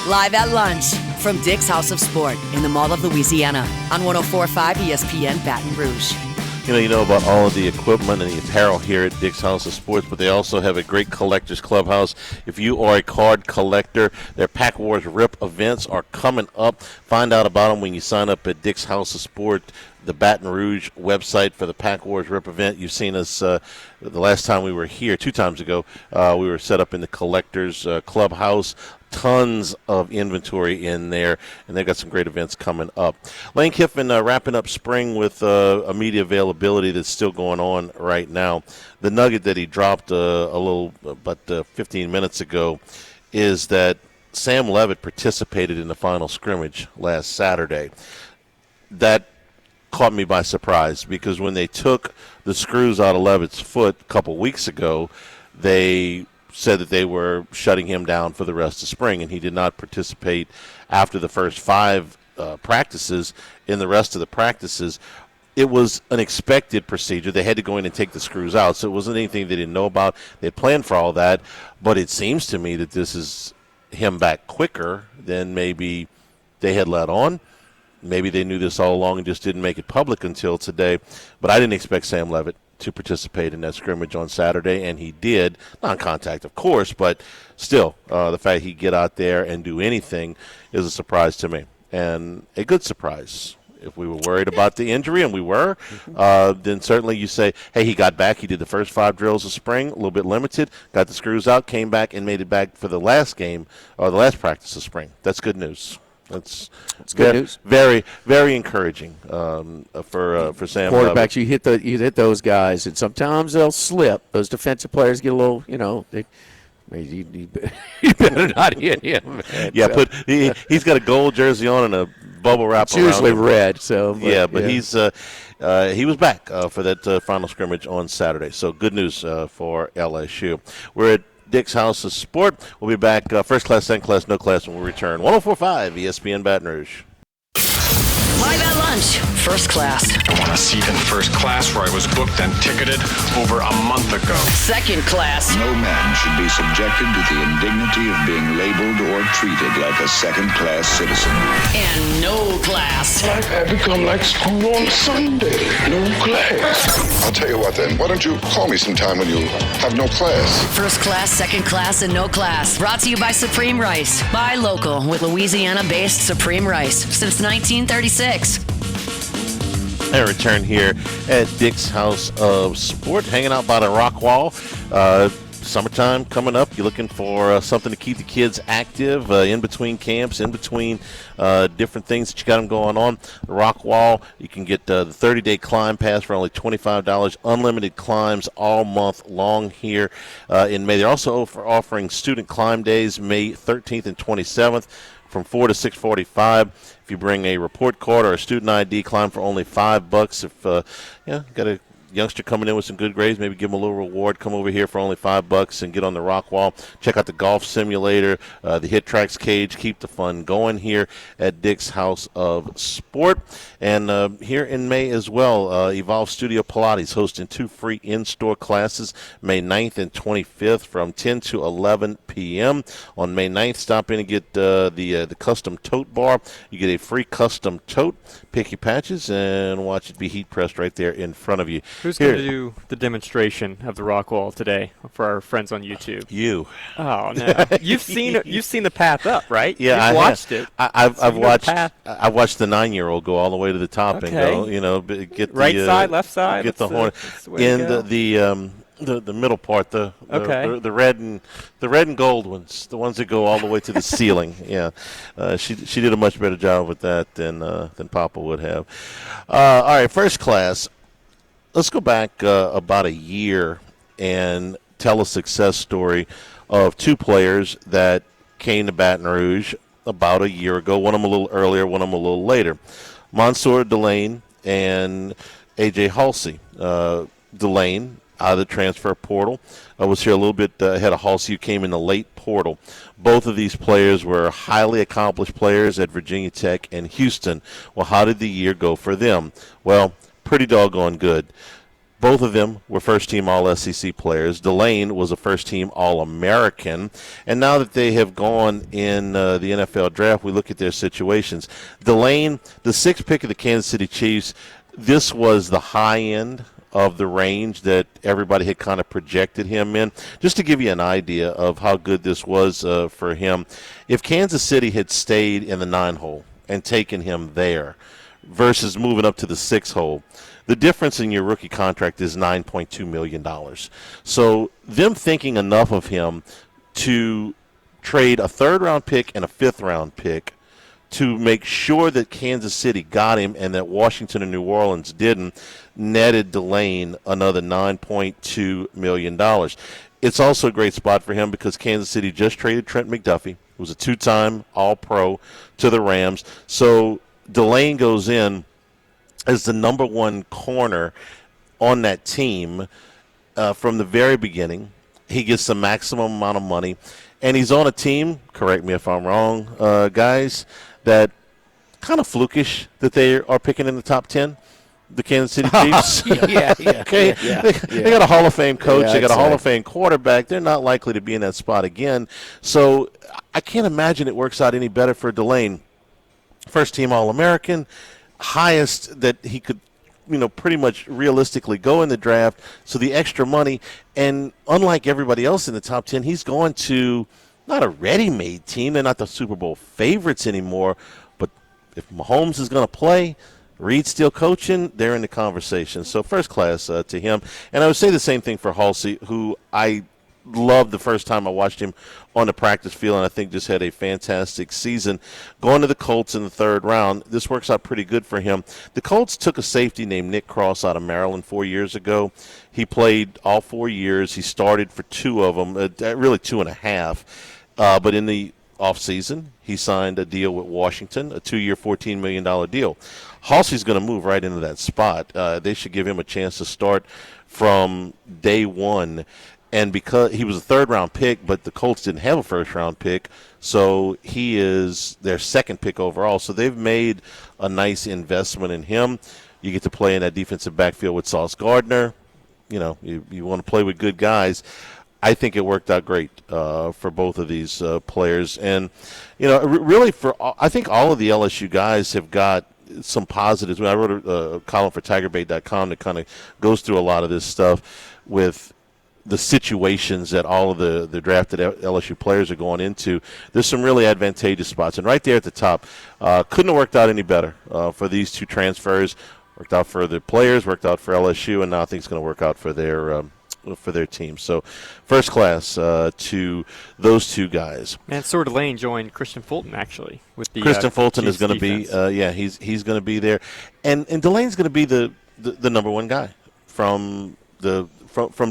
Live at lunch from Dick's House of Sport in the Mall of Louisiana on 104.5 ESPN Baton Rouge. You know about all of the equipment and the apparel here at Dick's House of Sports, but they also have a great collector's clubhouse. If you are a card collector, their Pack Wars Rip events are coming up. Find out about them when you sign up at Dick's House of Sport, the Baton Rouge website for the Pack Wars Rip event. You've seen us the last time we were here, 2 times ago. We were set up in the collector's clubhouse. Tons of inventory in there, and they've got some great events coming up. Lane Kiffin wrapping up spring with a media availability that's still going on right now. The nugget that he dropped about 15 minutes ago is that Sam Levitt participated in the final scrimmage last Saturday. That caught me by surprise because when they took the screws out of Levitt's foot a couple weeks ago, they said that they were shutting him down for the rest of spring, and he did not participate after the first 5 practices. In the rest of the practices, it was an expected procedure. They had to go in and take the screws out, so it wasn't anything they didn't know about. They had planned for all that, but it seems to me that this is him back quicker than maybe they had let on. Maybe they knew this all along and just didn't make it public until today, but I didn't expect Sam Levitt to participate in that scrimmage on Saturday, and he did. Non-contact, of course, but still, the fact he'd get out there and do anything is a surprise to me, and a good surprise. If we were worried about the injury, and we were, then certainly you say, hey, he got back. He did the first 5 drills of spring, a little bit limited, got the screws out, came back, and made it back for the last game, or the last practice of spring. That's good news. That's good news. Very, very encouraging for Sam. Quarterbacks, you hit those guys, and sometimes they'll slip. Those defensive players get a little, you better not hit him. Man. Yeah, but he's got a gold jersey on and a bubble wrap. It's usually red. So he's he was back for that final scrimmage on Saturday. So good news for LSU. We're at Dick's House of Sport. We'll be back first class, second class, no class when we return. 104.5 ESPN Baton Rouge. Live at lunch, first class. I want a seat in first class where I was booked and ticketed over a month ago. Second class. No man should be subjected to the indignity of being labeled or treated like a second-class citizen. And no class. Life had become like school on Sunday. No class. I'll tell you what then, why don't you call me sometime when you have no class? First class, second class, and no class. Brought to you by Supreme Rice. Buy local with Louisiana-based Supreme Rice since 1936. I return here at Dick's House of Sport, hanging out by the rock wall. Summertime coming up. You're looking for something to keep the kids active in between camps, in between different things that you got them going on. The rock wall, you can get the 30-day climb pass for only $25. Unlimited climbs all month long here in May. They're also offering student climb days May 13th and 27th. From 4 to 6:45. If you bring a report card or a student ID, climb for only $5. If got a youngster coming in with some good grades, maybe give him a little reward. Come over here for only $5 and get on the rock wall. Check out the golf simulator, the Hit Tracks cage. Keep the fun going here at Dick's House of Sport. And here in May as well, Evolve Studio Pilates hosting 2 free in-store classes May 9th and 25th from 10 to 11 p.m. On May 9th, stop in and get the custom tote bar. You get a free custom tote. Pick your patches and watch it be heat pressed right there in front of you. Who's going to do the demonstration of the rock wall today for our friends on YouTube? You. Oh no! You've seen the path up, right? Yeah, You've watched it. I've watched. I've watched the 9-year-old go all the way to the top and go. Get right the side, left side. Get the horn in the middle part. The red and gold ones, the ones that go all the way to the ceiling. Yeah, she did a much better job with that than Papa would have. All right, first class. Let's go back about a year and tell a success story of 2 players that came to Baton Rouge about a year ago. One of them a little earlier, one of them a little later. Mansour Delane and A.J. Halsey. Delane, out of the transfer portal, was here a little bit ahead of Halsey, who came in the late portal. Both of these players were highly accomplished players at Virginia Tech and Houston. Well, how did the year go for them? Well, pretty doggone good. Both of them were first-team All-SEC players. Delane was a first-team All-American. And now that they have gone in the NFL draft, we look at their situations. Delane, the 6th pick of the Kansas City Chiefs, this was the high end of the range that everybody had kind of projected him in. Just to give you an idea of how good this was for him, if Kansas City had stayed in the 9-hole and taken him there versus moving up to the 6-hole, the difference in your rookie contract is $9.2 million. So them thinking enough of him to trade a 3rd-round pick and a 5th-round pick to make sure that Kansas City got him and that Washington and New Orleans didn't, netted Delane another $9.2 million. It's also a great spot for him because Kansas City just traded Trent McDuffie, who was a 2-time All-Pro, to the Rams. So Delane goes in as the number 1 corner on that team from the very beginning. He gets the maximum amount of money. And he's on a team, correct me if I'm wrong, guys, that kind of flukish that they are picking in the top 10, the Kansas City Chiefs. Okay. They got a Hall of Fame coach. They got a Hall of Fame quarterback. They're not likely to be in that spot again. So I can't imagine it works out any better for Delane. First-team All-American, highest that he could, pretty much realistically go in the draft. So the extra money, and unlike everybody else in the top 10, he's going to not a ready-made team. They're not the Super Bowl favorites anymore. But if Mahomes is going to play, Reed's still coaching, they're in the conversation. So first class to him. And I would say the same thing for Halsey, who I loved the first time I watched him on the practice field, and I think just had a fantastic season. Going to the Colts in the 3rd round, this works out pretty good for him. The Colts took a safety named Nick Cross out of Maryland 4 years ago. He played all 4 years. He started for 2 of them, really 2.5. But in the offseason, he signed a deal with Washington, a 2-year, $14 million deal. Halsey's going to move right into that spot. They should give him a chance to start from day one. And because he was a 3rd-round pick, but the Colts didn't have a 1st-round pick, so he is their 2nd pick overall. So they've made a nice investment in him. You get to play in that defensive backfield with Sauce Gardner. You want to play with good guys. I think it worked out great for both of these players. And, really I think all of the LSU guys have got some positives. I wrote a column for TigerBait.com that kind of goes through a lot of this stuff with the situations that all of the drafted LSU players are going into. There's some really advantageous spots. And right there at the top, couldn't have worked out any better for these 2 transfers. Worked out for the players, worked out for LSU, and now I think it's going to work out for their team. So first class to those 2 guys. And Mansour Delane joined Christian Fulton, actually. With the Christian Fulton Chiefs is going to be, he's going to be there. And Delane's going to be the number 1 guy from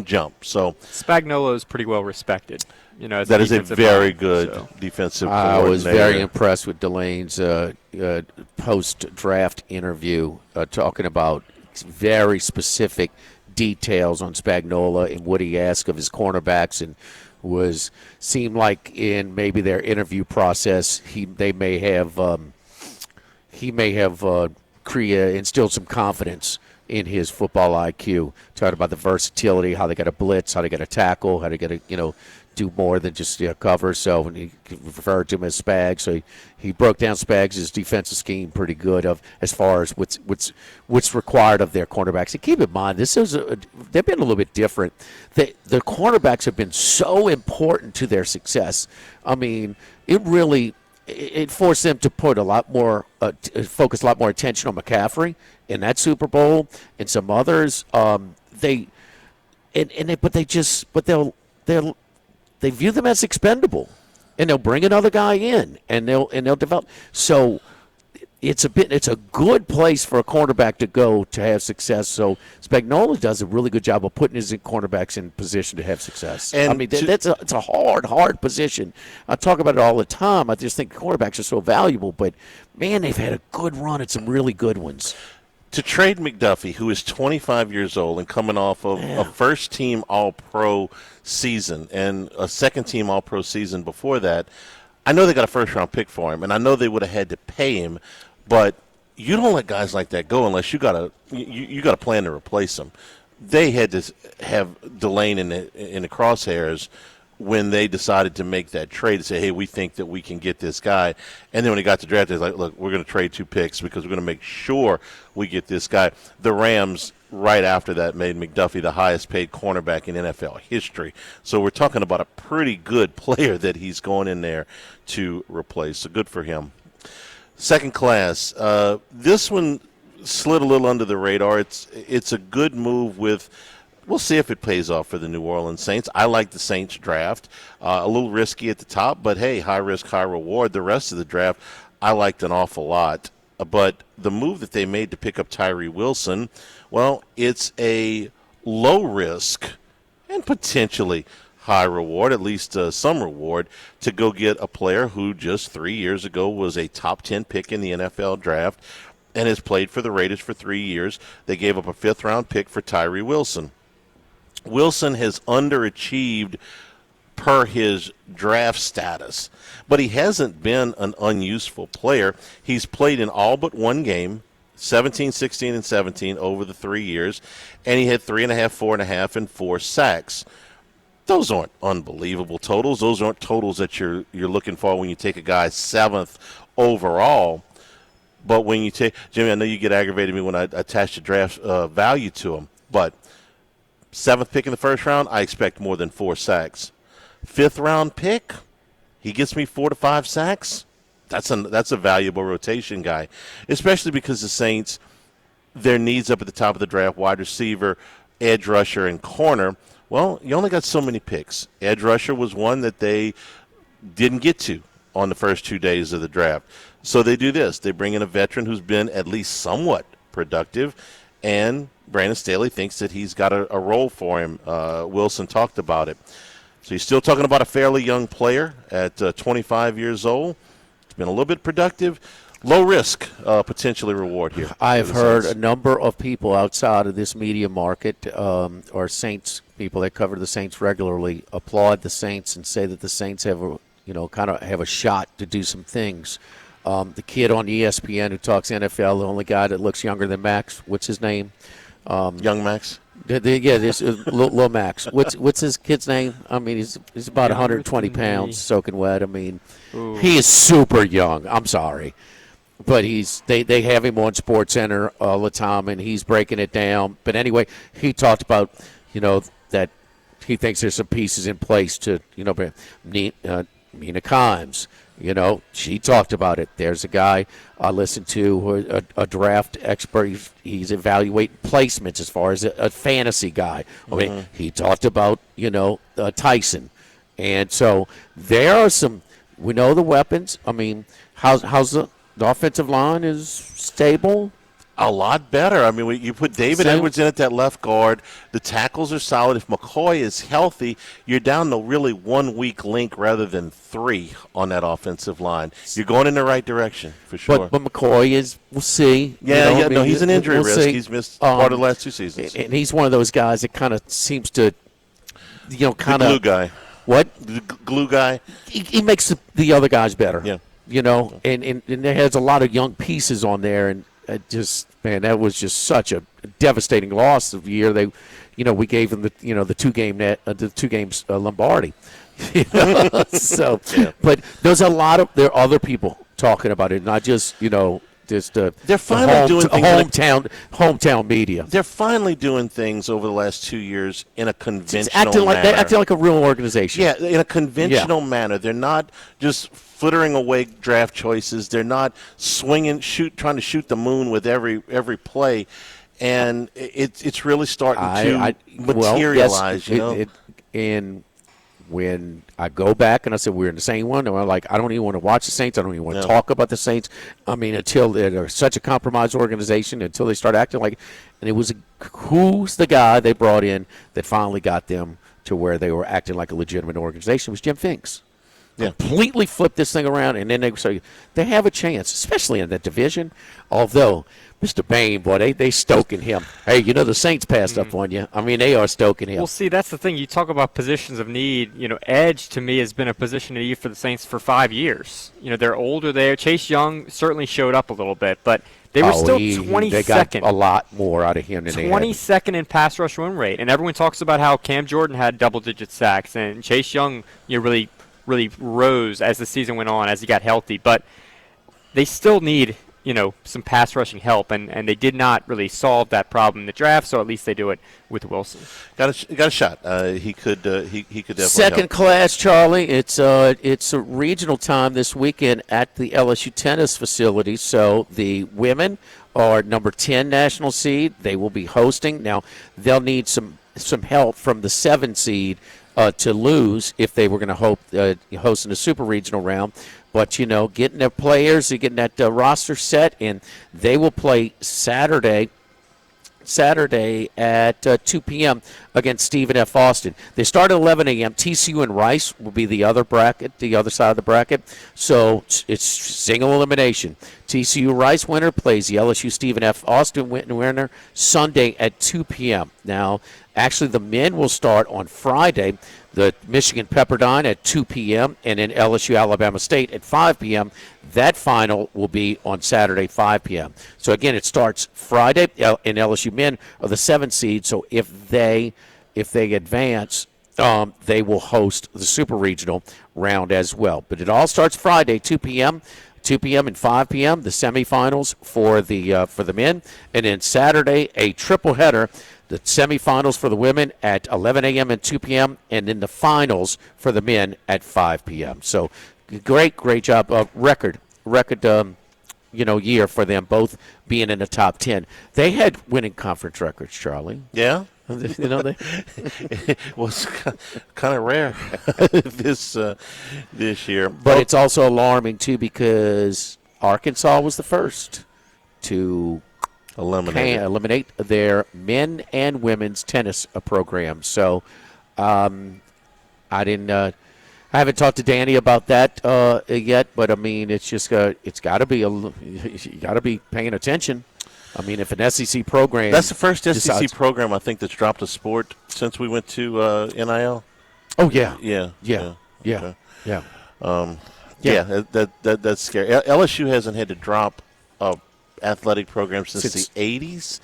jump. So Spagnuolo is pretty well respected. That is a very good defensive coordinator. I was very impressed with Delane's post-draft interview, talking about very specific details on Spagnuolo and what he asked of his cornerbacks, and seemed like in maybe their interview process he may have instilled some confidence in his football IQ. Talked about the versatility, how they got to blitz, how they got to tackle, how they got to do more than just cover. So when he referred to him as Spags, so he broke down Spags' defensive scheme pretty good as far as what's required of their cornerbacks. And keep in mind, they've been a little bit different. The cornerbacks have been so important to their success. I mean, it forced them to put a lot more focus a lot more attention on McCaffrey in that Super Bowl and some others. They view them as expendable, and they'll bring another guy in, and they'll develop. So it's a good place for a cornerback to go to have success. So Spagnuolo does a really good job of putting his cornerbacks in position to have success. And I mean, it's a hard position. I talk about it all the time. I just think cornerbacks are so valuable, but man, they've had a good run at some really good ones. To trade McDuffie, who is 25 years old and coming off of a first-team All-Pro season and a second-team All-Pro season before that, I know they got a first-round pick for him, and I know they would have had to pay him, but you don't let guys like that go unless you got a plan to replace them. They had to have Delane in the crosshairs when they decided to make that trade to say, hey, we think that we can get this guy. And then when he got to draft, they're like, look, we're going to trade 2 picks because we're going to make sure we get this guy. The Rams, right after that, made McDuffie the highest-paid cornerback in NFL history. So we're talking about a pretty good player that he's going in there to replace. So good for him. Second class, this one slid a little under the radar. It's a good move with – we'll see if it pays off for the New Orleans Saints. I like the Saints draft. A little risky at the top, but, hey, high risk, high reward. The rest of the draft I liked an awful lot. But the move that they made to pick up Tyree Wilson, well, it's a low risk and potentially high reward, at least some reward, to go get a player who just 3 years ago was a top 10 pick in the NFL draft and has played for the Raiders for 3 years. They gave up a 5th-round pick for Tyree Wilson. Wilson has underachieved per his draft status, but he hasn't been an unuseful player. He's played in all but one game, 17, 16, and 17 over the 3 years, and he had 3.5, 4.5, and 4 sacks. Those aren't unbelievable totals. Those aren't totals that you're looking for when you take a guy 7th overall. But when you take – Jimmy, I know you get aggravated at me when I attach the draft value to him, but – 7th pick in the first round, I expect more than 4 sacks. 5th-round pick, he gets me 4 to 5 sacks. That's a valuable rotation guy, especially because the Saints, their needs up at the top of the draft, wide receiver, edge rusher, and corner, well, you only got so many picks. Edge rusher was one that they didn't get to on the first 2 days of the draft. So they do this. They bring in a veteran who's been at least somewhat productive, and Brandon Staley thinks that he's got a role for him. Wilson talked about it. So he's still talking about a fairly young player at 25 years old. It's been a little bit productive. Low risk, potentially reward here. I've heard a number of people outside of this media market, or Saints people that cover the Saints regularly, applaud the Saints and say that the Saints have have a shot to do some things. The kid on ESPN who talks NFL, the only guy that looks younger than Max, what's his name? Young Max? This is Lil Max. What's his kid's name? I mean, he's about 120 pounds, soaking wet. I mean, he is super young. I'm sorry. But they have him on SportsCenter all the time, and he's breaking it down. But anyway, he talked about, that he thinks there's some pieces in place to, Mina Kimes. She talked about it. There's a guy I listened to, a draft expert. He's evaluating placements as far as a fantasy guy. Okay, he talked about, Tyson. And so there are some – we know the weapons. I mean, how's the offensive line is stable? A lot better. I mean, you put David Edwards in at that left guard. The tackles are solid. If McCoy is healthy, you're down to really 1 weak link rather than 3 on that offensive line. You're going in the right direction for sure. But McCoy is, we'll see. Yeah, no, he's an injury risk. See. He's missed part of the last 2 seasons. And he's one of those guys that kind of seems to, kind of. The glue guy. What? The glue guy. He makes the other guys better. Yeah. And there has a lot of young pieces on there, and that was just such a devastating loss of the year. We gave them the 2 games Lombardi. So, yeah. But there are other people talking about it, not just they're finally doing things hometown media. They're finally doing things over the last 2 years in a conventional manner. They're acting like a real organization. Yeah, in a conventional manner. They're not just frittering away draft choices. They're not trying to shoot the moon with every play, and it's really starting to materialize. And when I go back and I said we're in the same one, and I'm like, I don't even want to watch the Saints. I don't even want to talk about the Saints. I mean, until they're such a compromised organization, until they start acting like. And it was who's the guy they brought in that finally got them to where they were acting like a legitimate organization? It was Jim Finks. Yeah. Completely flipped this thing around, and then they have a chance, especially in that division. Although Mr. Bain, boy, they stoking him. Hey, the Saints passed up on you. I mean, they are stoking him. Well, see, that's the thing. You talk about positions of need. Edge to me has been a position of need for the Saints for 5 years. They're older there. Chase Young certainly showed up a little bit, but they were still 22nd. They got a lot more out of him than they had. 22nd in pass rush win rate, and everyone talks about how Cam Jordan had double-digit sacks, and Chase Young, really rose as the season went on, as he got healthy. But they still need, some pass rushing help, and they did not really solve that problem in the draft, so at least they do it with Wilson. Got a shot. He could definitely Second help. class, Charlie. It's a regional time this weekend at the LSU tennis facility. So the women are number 10 national seed. They will be hosting. Now they'll need some help from the 7 seed to lose if they were going to host in the super regional round. But, getting their players, getting that roster set, and they will play Saturday at 2 p.m. against Stephen F. Austin. They start at 11 a.m. TCU and Rice will be the other side of the bracket. So it's single elimination. TCU Rice winner plays the LSU Stephen F. Austin winner Sunday at 2 p.m. Now, actually, the men will start on Friday. The Michigan Pepperdine at 2 p.m. and then LSU Alabama State at 5 p.m. That final will be on Saturday, 5 p.m. So, again, it starts Friday, and LSU men are the 7th seed. So if they advance, they will host the super regional round as well. But it all starts Friday, 2 p.m. 2 p.m. and 5 p.m. the semifinals for the men, and then Saturday a triple header. The semifinals for the women at 11 a.m. and 2 p.m., and then the finals for the men at 5 p.m. So great job. Record year for them, both being in the top 10. They had winning conference records, Charlie. Yeah. It was kind of rare this year. But it's also alarming, too, because Arkansas was the first to eliminate their men and women's tennis program. So I haven't talked to Danny about that yet, but I mean, it's just it's got to be you got to be paying attention. I mean, if an SEC program, that's the first SEC program I think that's dropped a sport since we went to NIL. Oh yeah. That's scary. LSU hasn't had to drop a athletic program since the 80s.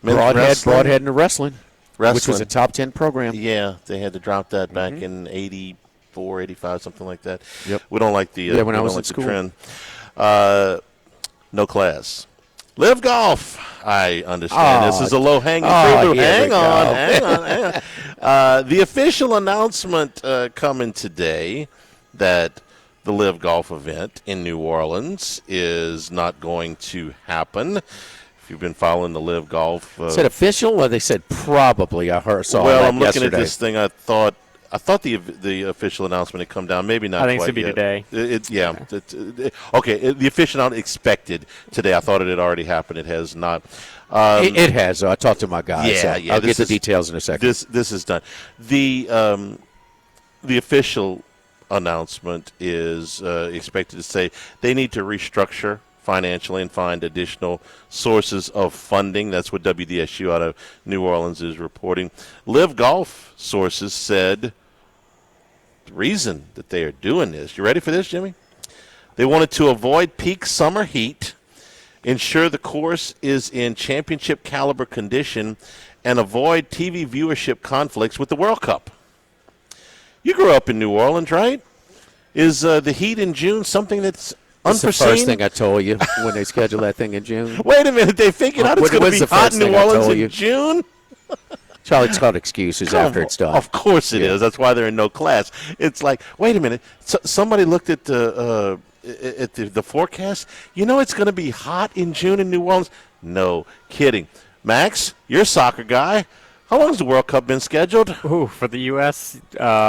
Broadhead and wrestling, which was a top 10 program. Yeah, they had to drop that back in 84, 85, something like that. Yep. We don't like the when I was in school. trend. No class. Live golf. I understand this is a low-hanging fruit. Hang on. The official announcement coming today that the Live Golf event in New Orleans is not going to happen. If you've been following the Live Golf, is it official or they said probably? I saw. Well, that I'm looking yesterday. at this thing. I thought I thought the official announcement had come down. Maybe not. I think quite it's going to be yet. today. Okay. The official announcement expected today. I thought it had already happened. It has not. It has. I talked to my guys. Yeah. I'll get the details in a second. This is done. The official announcement is expected to say they need to restructure financially and find additional sources of funding. That's what WDSU out of New Orleans is reporting. Live Golf sources said the reason that they are doing this, you ready for this, Jimmy? They wanted to avoid peak summer heat, ensure the course is in championship caliber condition, and avoid TV viewership conflicts with the World Cup. You grew up in New Orleans, right? Is the heat in June something that's unforeseen? That's the first thing I told you when they scheduled that thing in June. Wait a minute. They figured out it's going to be hot in New Orleans in June? Charlie's got excuses after it's done. Of course it is. That's why they're in no class. It's like, wait a minute. Somebody looked at the forecast. You know it's going to be hot in June in New Orleans? No kidding. Max, you're a soccer guy. How long has the World Cup been scheduled? Ooh, for the U.S.,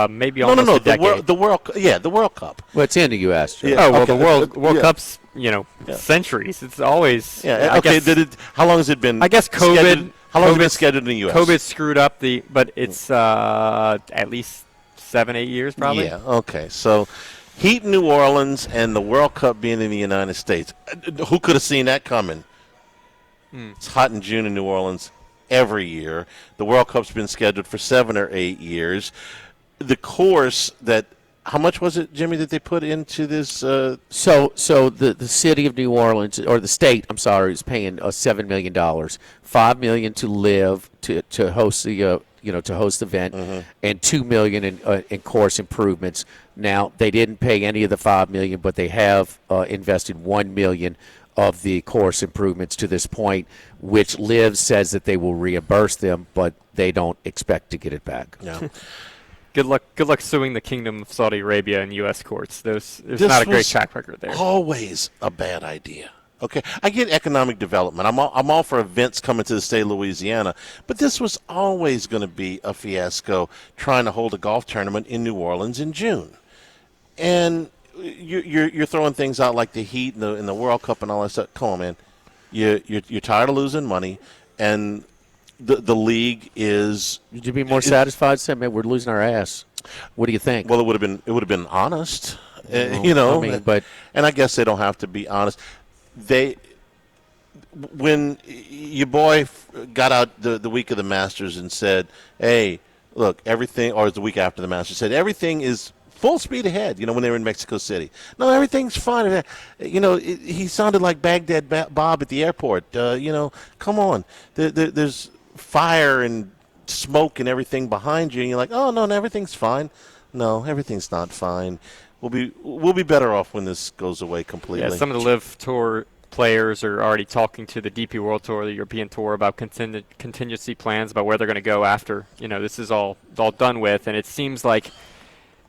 maybe almost a decade. The World Cup. Well, it's in the U.S. Yeah. Oh, well, okay. the World Cup's, centuries. It's always. Yeah. Okay. How long has it been? I guess COVID. Scheduled? How long has it been scheduled in the U.S.? COVID screwed up but it's at least 7-8 years probably. Yeah. Okay. So, heat in New Orleans and the World Cup being in the United States. Who could have seen that coming? It's hot in June in New Orleans every year. The World Cup's been scheduled for 7 or 8 years. The course that, how much was it, Jimmy, that they put into this? So the city of New Orleans, or the state, I'm sorry, is paying $7 million, $5 million to live to host the to host the event, and $2 million in course improvements. Now they didn't pay any of the $5 million, but they have invested $1 million of the course improvements to this point, which Liv says that they will reimburse them, but they don't expect to get it back. No. Good luck suing the Kingdom of Saudi Arabia in U.S. courts. There's not a great track record there. Always a bad idea. Okay, I get economic development. I'm all for events coming to the state of Louisiana, but this was always going to be a fiasco trying to hold a golf tournament in New Orleans in June, and you're throwing things out like the heat and the World Cup and all that stuff. Come on, man. You're tired of losing money, and the league is. Would you be more satisfied? Say, man, we're losing our ass. What do you think? Well, it would have been honest, but and I guess they don't have to be honest. When your boy got out the week of the Masters and said, "Hey, look, everything," or the week after the Masters said everything is full speed ahead, when they were in Mexico City. No, everything's fine. He sounded like Baghdad Bob at the airport. Come on. There's fire and smoke and everything behind you, and you're like, oh, no, everything's fine. No, everything's not fine. We'll be better off when this goes away completely. Yeah, some of the Live Tour players are already talking to the DP World Tour, the European Tour, about contingency plans, about where they're going to go after, this is all done with, and it seems like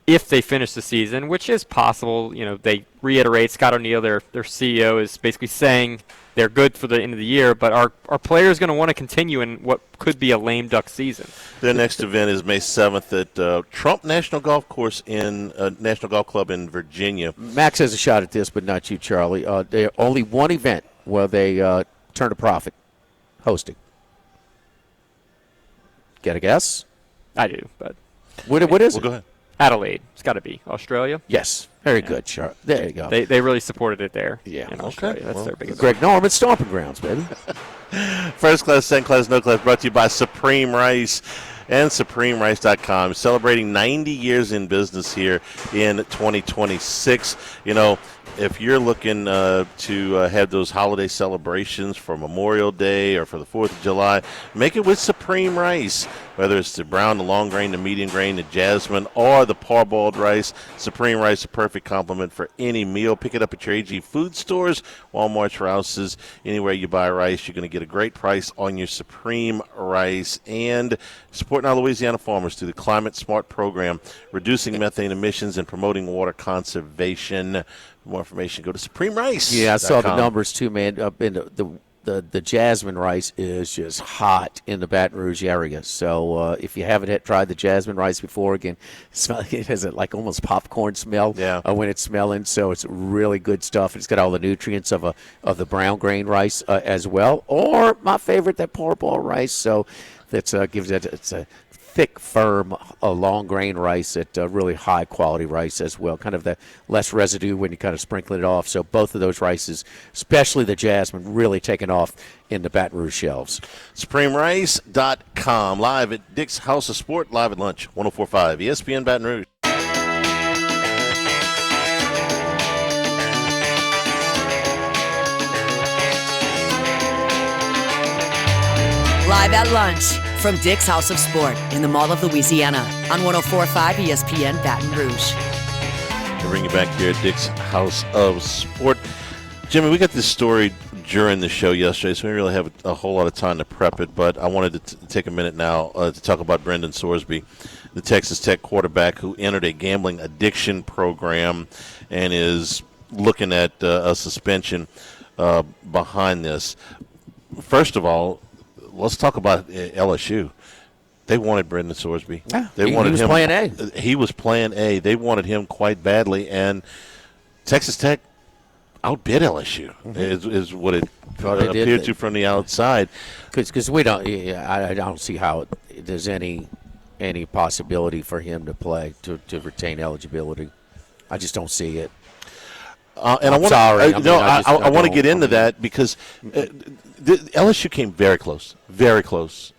if they finish the season, which is possible, they reiterate, Scott O'Neill, their CEO, is basically saying they're good for the end of the year, but are players going to want to continue in what could be a lame duck season? Their next event is May 7th at Trump National Golf Course in National Golf Club in Virginia. Max has a shot at this, but not you, Charlie. There's only one event where they turn a profit, hosting. Get a guess? I do, but what is it? Go ahead. Adelaide. It's got to be Australia. Yes. Very good, Charlie. There you go. They really supported it there. Yeah. In Australia. That's their biggest. Greg Norman stomping grounds, baby. First class, second class, no class, brought to you by Supreme Rice and SupremeRice.com. Celebrating 90 years in business here in 2026. If you're looking to have those holiday celebrations for Memorial Day or for the 4th of July, make it with Supreme Rice. Whether it's the brown, the long grain, the medium grain, the jasmine, or the parboiled rice, Supreme Rice is a perfect complement for any meal. Pick it up at your AG food stores, Walmart, Rouse's, anywhere you buy rice. You're going to get a great price on your Supreme Rice. And supporting our Louisiana farmers through the Climate Smart program, reducing methane emissions and promoting water conservation. For more information, go to Supreme Rice. Yeah, I saw the numbers too, man. the jasmine rice is just hot in the Baton Rouge area. So if you haven't tried the jasmine rice before, again, it has like almost popcorn smell when it's smelling. So it's really good stuff. It's got all the nutrients of the brown grain rice as well. Or my favorite, that parboiled rice. So that gives it's a thick, firm, long grain rice at really high quality rice as well. Kind of the less residue when you kind of sprinkle it off. So both of those rices, especially the jasmine, really taking off in the Baton Rouge shelves. SupremeRice.com, live at Dick's House of Sport, live at lunch, 104.5 ESPN Baton Rouge. Live at lunch from Dick's House of Sport in the Mall of Louisiana on 104.5 ESPN Baton Rouge. To bring you back here at Dick's House of Sport. Jimmy, we got this story during the show yesterday, so we didn't really have a whole lot of time to prep it, but I wanted to take a minute now to talk about Brendan Sorsby, the Texas Tech quarterback who entered a gambling addiction program and is looking at a suspension behind this. First of all, let's talk about LSU. They wanted Brendan Sorsby. Yeah, he was playing A. He was playing A. They wanted him quite badly, and Texas Tech outbid LSU. Is what it appeared to from the outside. Because we don't. I don't see how there's any possibility for him to play to retain eligibility. I just don't see it. And I want to get into that because LSU came very close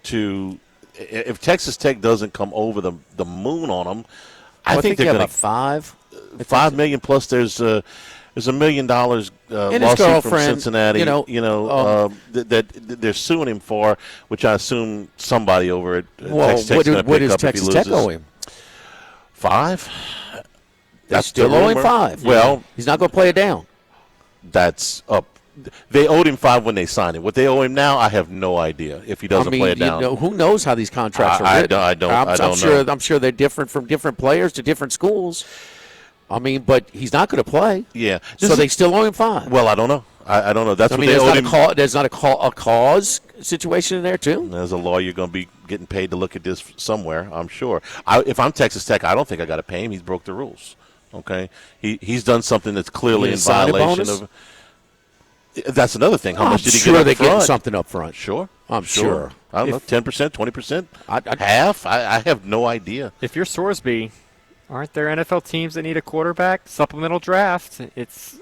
to. If Texas Tech doesn't come over the moon on them, I think they're going to $5 million plus. There's $1 million lawsuit from Cincinnati. That they're suing him for, which I assume somebody over at Texas Tech's going to pick up if he loses. Tech owe him? $5. They still owe him $5. Well, he's not going to play it down. That's up. They owed him $5 when they signed him. What they owe him now, I have no idea if he doesn't play it down. Who knows how these contracts are written? I don't know. I'm sure they're different from different players to different schools. But he's not going to play. Yeah. So they still owe him $5. Well, I don't know. I don't know. That's what they owed him. There's not a cause situation in there, too? As a lawyer, you're going to be getting paid to look at this somewhere, I'm sure. If I'm Texas Tech, I don't think I got to pay him. He's broke the rules. Okay? He's done something that's clearly in violation of. That's another thing. How much did he get up front? They're getting something up front. Sure. I'm sure. I don't know, 10%, 20%, half? I have no idea. If you're Sorsby, aren't there NFL teams that need a quarterback? Supplemental draft. It's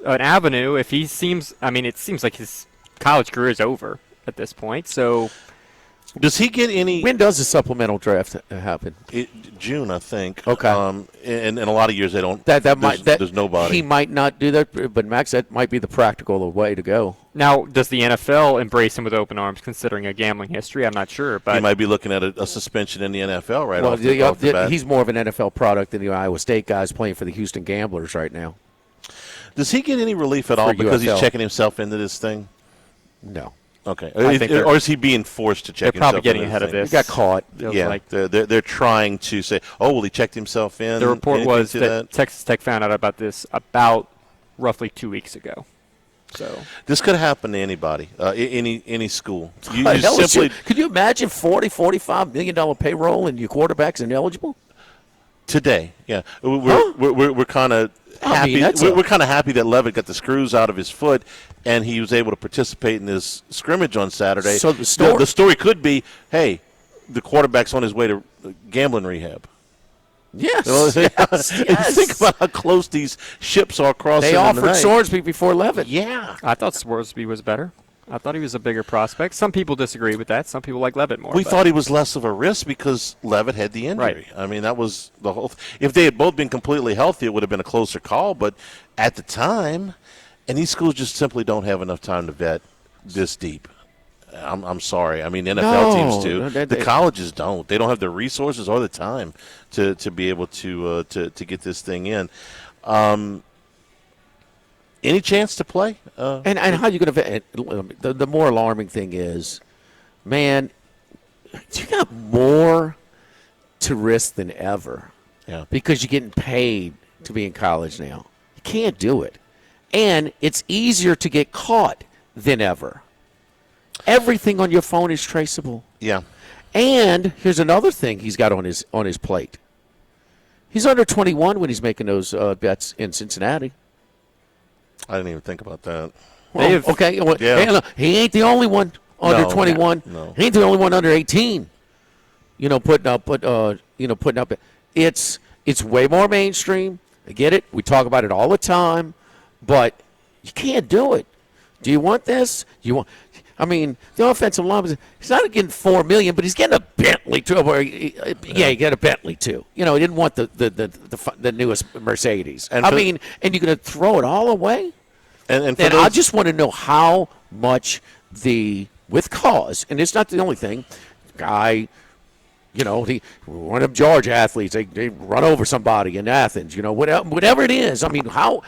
an avenue. If he seems, it seems like his college career is over at this point. So, does he get any? When does the supplemental draft happen? June, I think. Okay. And a lot of years they don't. There's nobody. He might not do that, but Max, that might be the practical way to go. Now, does the NFL embrace him with open arms, considering a gambling history? I'm not sure, but he might be looking at a suspension in the NFL off the bat. He's more of an NFL product than the Iowa State guys playing for the Houston Gamblers right now. Does he get any relief at all because he's checking himself into this thing? No. Okay. Or is he being forced to check himself into this? They're probably getting ahead of this. He got caught. Yeah. They're trying to say, oh, well, he checked himself in. The report was that Texas Tech found out about this about roughly 2 weeks ago. So this could happen to anybody, any school. Could you imagine $40-45 million payroll and your quarterback's ineligible? Today, yeah. We're kind of happy. We're kind of happy that Levitt got the screws out of his foot, and he was able to participate in this scrimmage on Saturday. So the story could be, hey, the quarterback's on his way to gambling rehab. Yes. Yes. Think about how close these ships are crossing. They offered Sorsby before Levitt. Yeah. I thought Sorsby was better. I thought he was a bigger prospect. Some people disagree with that. Some people like Levitt more. We thought he was less of a risk because Levitt had the injury. Right. That was the whole. If they had both been completely healthy, it would have been a closer call. But at the time, and these schools just simply don't have enough time to vet this deep. I'm sorry. NFL teams do. The colleges don't. They don't have the resources or the time to be able to get this thing in. Any chance to play? And how are you going to – the more alarming thing is, man, you got more to risk than ever. Yeah. Because you're getting paid to be in college now. You can't do it. And it's easier to get caught than ever. Everything on your phone is traceable. Yeah. And here's another thing he's got on his plate. He's under 21 when he's making those bets in Cincinnati. I didn't even think about that. Well, okay, well, Yeah. he ain't the only one under 21. No. He ain't the only one under 18. Putting up. It's way more mainstream. I get it. We talk about it all the time, but you can't do it. Do you want this? The offensive lineman, he's not getting $4 million, but he's getting a Bentley too. He got a Bentley too. He didn't want the newest Mercedes. And you're going to throw it all away? And I just want to know how much with cause, and it's not the only thing, guy. One of them Georgia athletes, they run over somebody in Athens, whatever it is. How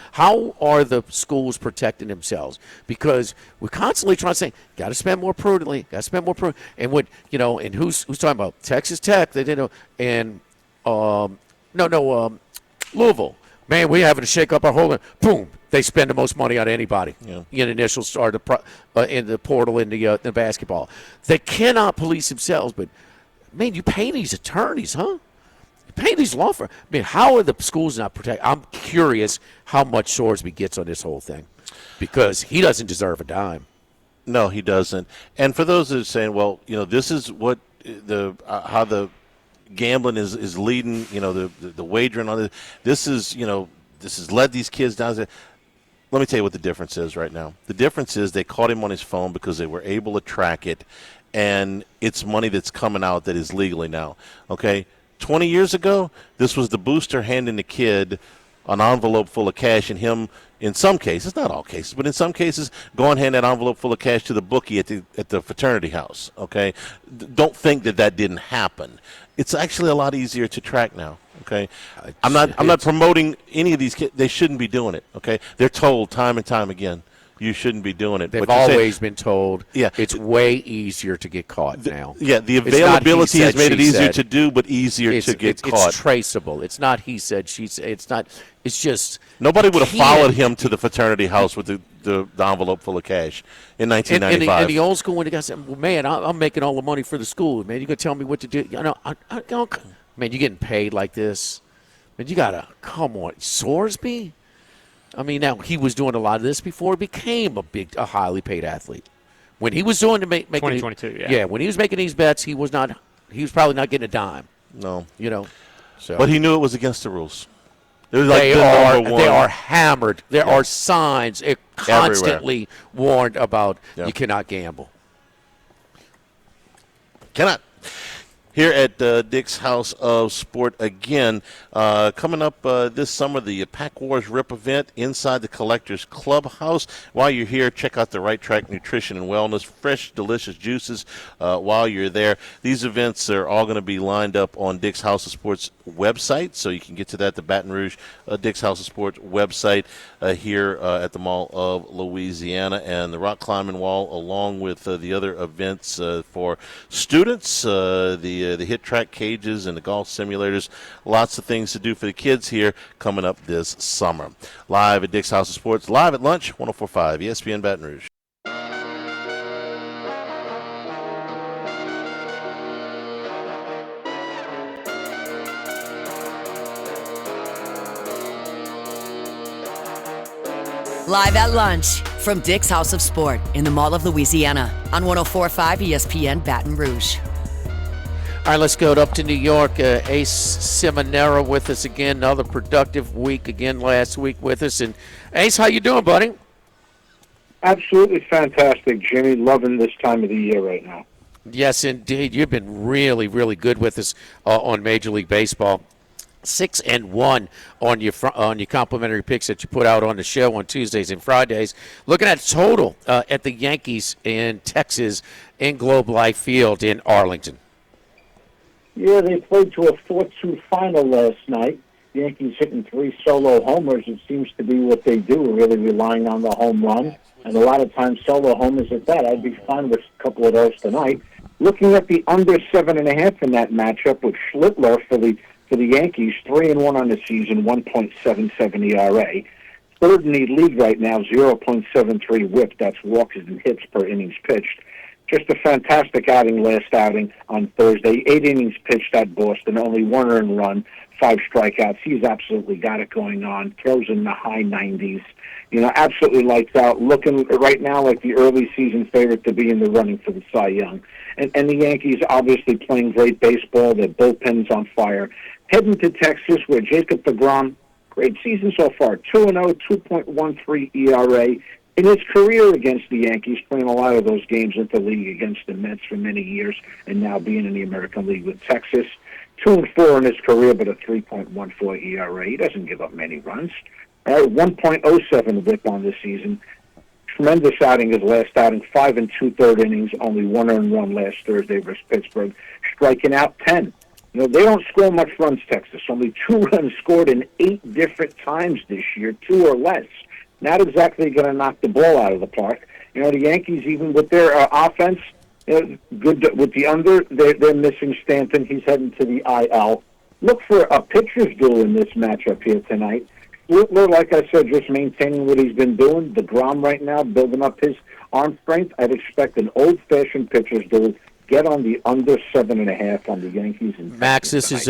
are the schools protecting themselves? Because we're constantly trying to say, got to spend more prudently, And and who's talking about Texas Tech? They didn't know, and Louisville. Man, we're having to shake up our whole. Boom, they spend the most money on anybody in initial start in the portal in the basketball. They cannot police themselves, but. Man, you pay these attorneys, huh? You pay these law firms. How are the schools not protected? I'm curious how much Sorsby gets on this whole thing because he doesn't deserve a dime. No, he doesn't. And for those that are saying, well, this is what how the gambling is leading, the wagering on it. This has led these kids down. Let me tell you what the difference is right now. The difference is they caught him on his phone because they were able to track it. And it's money that's coming out that is legally now. Okay, 20 years ago, this was the booster handing the kid an envelope full of cash, and him, in some cases, not all cases, but in some cases, go and hand that envelope full of cash to the bookie at the fraternity house. Okay, don't think that didn't happen. It's actually a lot easier to track now. Okay, I'm not promoting any of these kids. They shouldn't be doing it. Okay, they're told time and time again. You shouldn't be doing it. They've always been told it's way easier to get caught now. Yeah, the availability has made it easier to do, but easier to get caught. It's traceable. It's not he said, she said. It's not. It's just. Nobody would have followed him to the fraternity house with the envelope full of cash in 1995. And the old school, when the guy said, well, man, I'm making all the money for the school. Man, you're going to tell me what to do. Man, you're getting paid like this. Man, you got to, come on. Sorsby? Now he was doing a lot of this before he became a highly paid athlete. When he was doing making 2022, when he was making these bets, he was probably not getting a dime. No, So, but he knew it was against the rules. They are hammered. There are signs constantly warned about you cannot gamble. Cannot. Here at Dick's House of Sport again, coming up this summer, the Pack Wars Rip event inside the Collectors Clubhouse. While you're here, check out the Right Track Nutrition and Wellness, fresh, delicious juices while you're there. These events are all going to be lined up on Dick's House of Sport's website, so you can get to that, the Baton Rouge Dick's House of Sports website here at the Mall of Louisiana, and the Rock Climbing Wall, along with the other events for students, the hit track cages and the golf simulators. Lots of things to do for the kids here coming up this summer. Live at Dick's House of Sports, live at lunch, 104.5 ESPN Baton Rouge. Live at lunch from Dick's House of Sport in the Mall of Louisiana on 104.5 ESPN Baton Rouge. All right, let's go up to New York. Ace Seminara with us again. Another productive week again last week with us. And Ace, how you doing, buddy? Absolutely fantastic, Jimmy. Loving this time of the year right now. Yes, indeed. You've been really, really good with us on Major League Baseball. 6-1 on your complimentary picks that you put out on the show on Tuesdays and Fridays. Looking at total at the Yankees in Texas in Globe Life Field in Arlington. Yeah, they played to a 4-2 final last night. The Yankees hitting 3 solo homers. It seems to be what they do, really relying on the home run. And a lot of times solo homers at that. I'd be fine with a couple of those tonight. Looking at the under 7.5 in that matchup with Schlittler for the Yankees, 3-1 on the season, 1.77 ERA. third in the league right now, 0.73 whip. That's walks and hits per innings pitched. Just a fantastic outing last outing on Thursday. 8 innings pitched at Boston, only 1 earned run, 5 strikeouts. He's absolutely got it going on. Throws in the high 90s. Absolutely lights out. Looking right now like the early season favorite to be in the running for the Cy Young. And the Yankees obviously playing great baseball. Their bullpen's on fire. Heading to Texas where Jacob deGrom, great season so far. 2-0, 2.13 ERA. In his career against the Yankees, playing a lot of those games at the league against the Mets for many years, and now being in the American League with Texas. 2-4 in his career, but a 3.14 ERA. He doesn't give up many runs. All right, 1.07 whip on this season. Tremendous outing his last outing, 5 2/3 innings, only 1 earned run last Thursday versus Pittsburgh, striking out 10. They don't score much runs, Texas. Only 2 runs scored in 8 different times this year, 2 or less. Not exactly going to knock the ball out of the park. The Yankees, even with their offense, good with the under, they're missing Stanton. He's heading to the IL. Look for a pitcher's duel in this matchup here tonight. Whitler, like I said, just maintaining what he's been doing. DeGrom right now building up his arm strength. I'd expect an old-fashioned pitcher's duel. Get on the under 7.5 on the Yankees. And Max, this is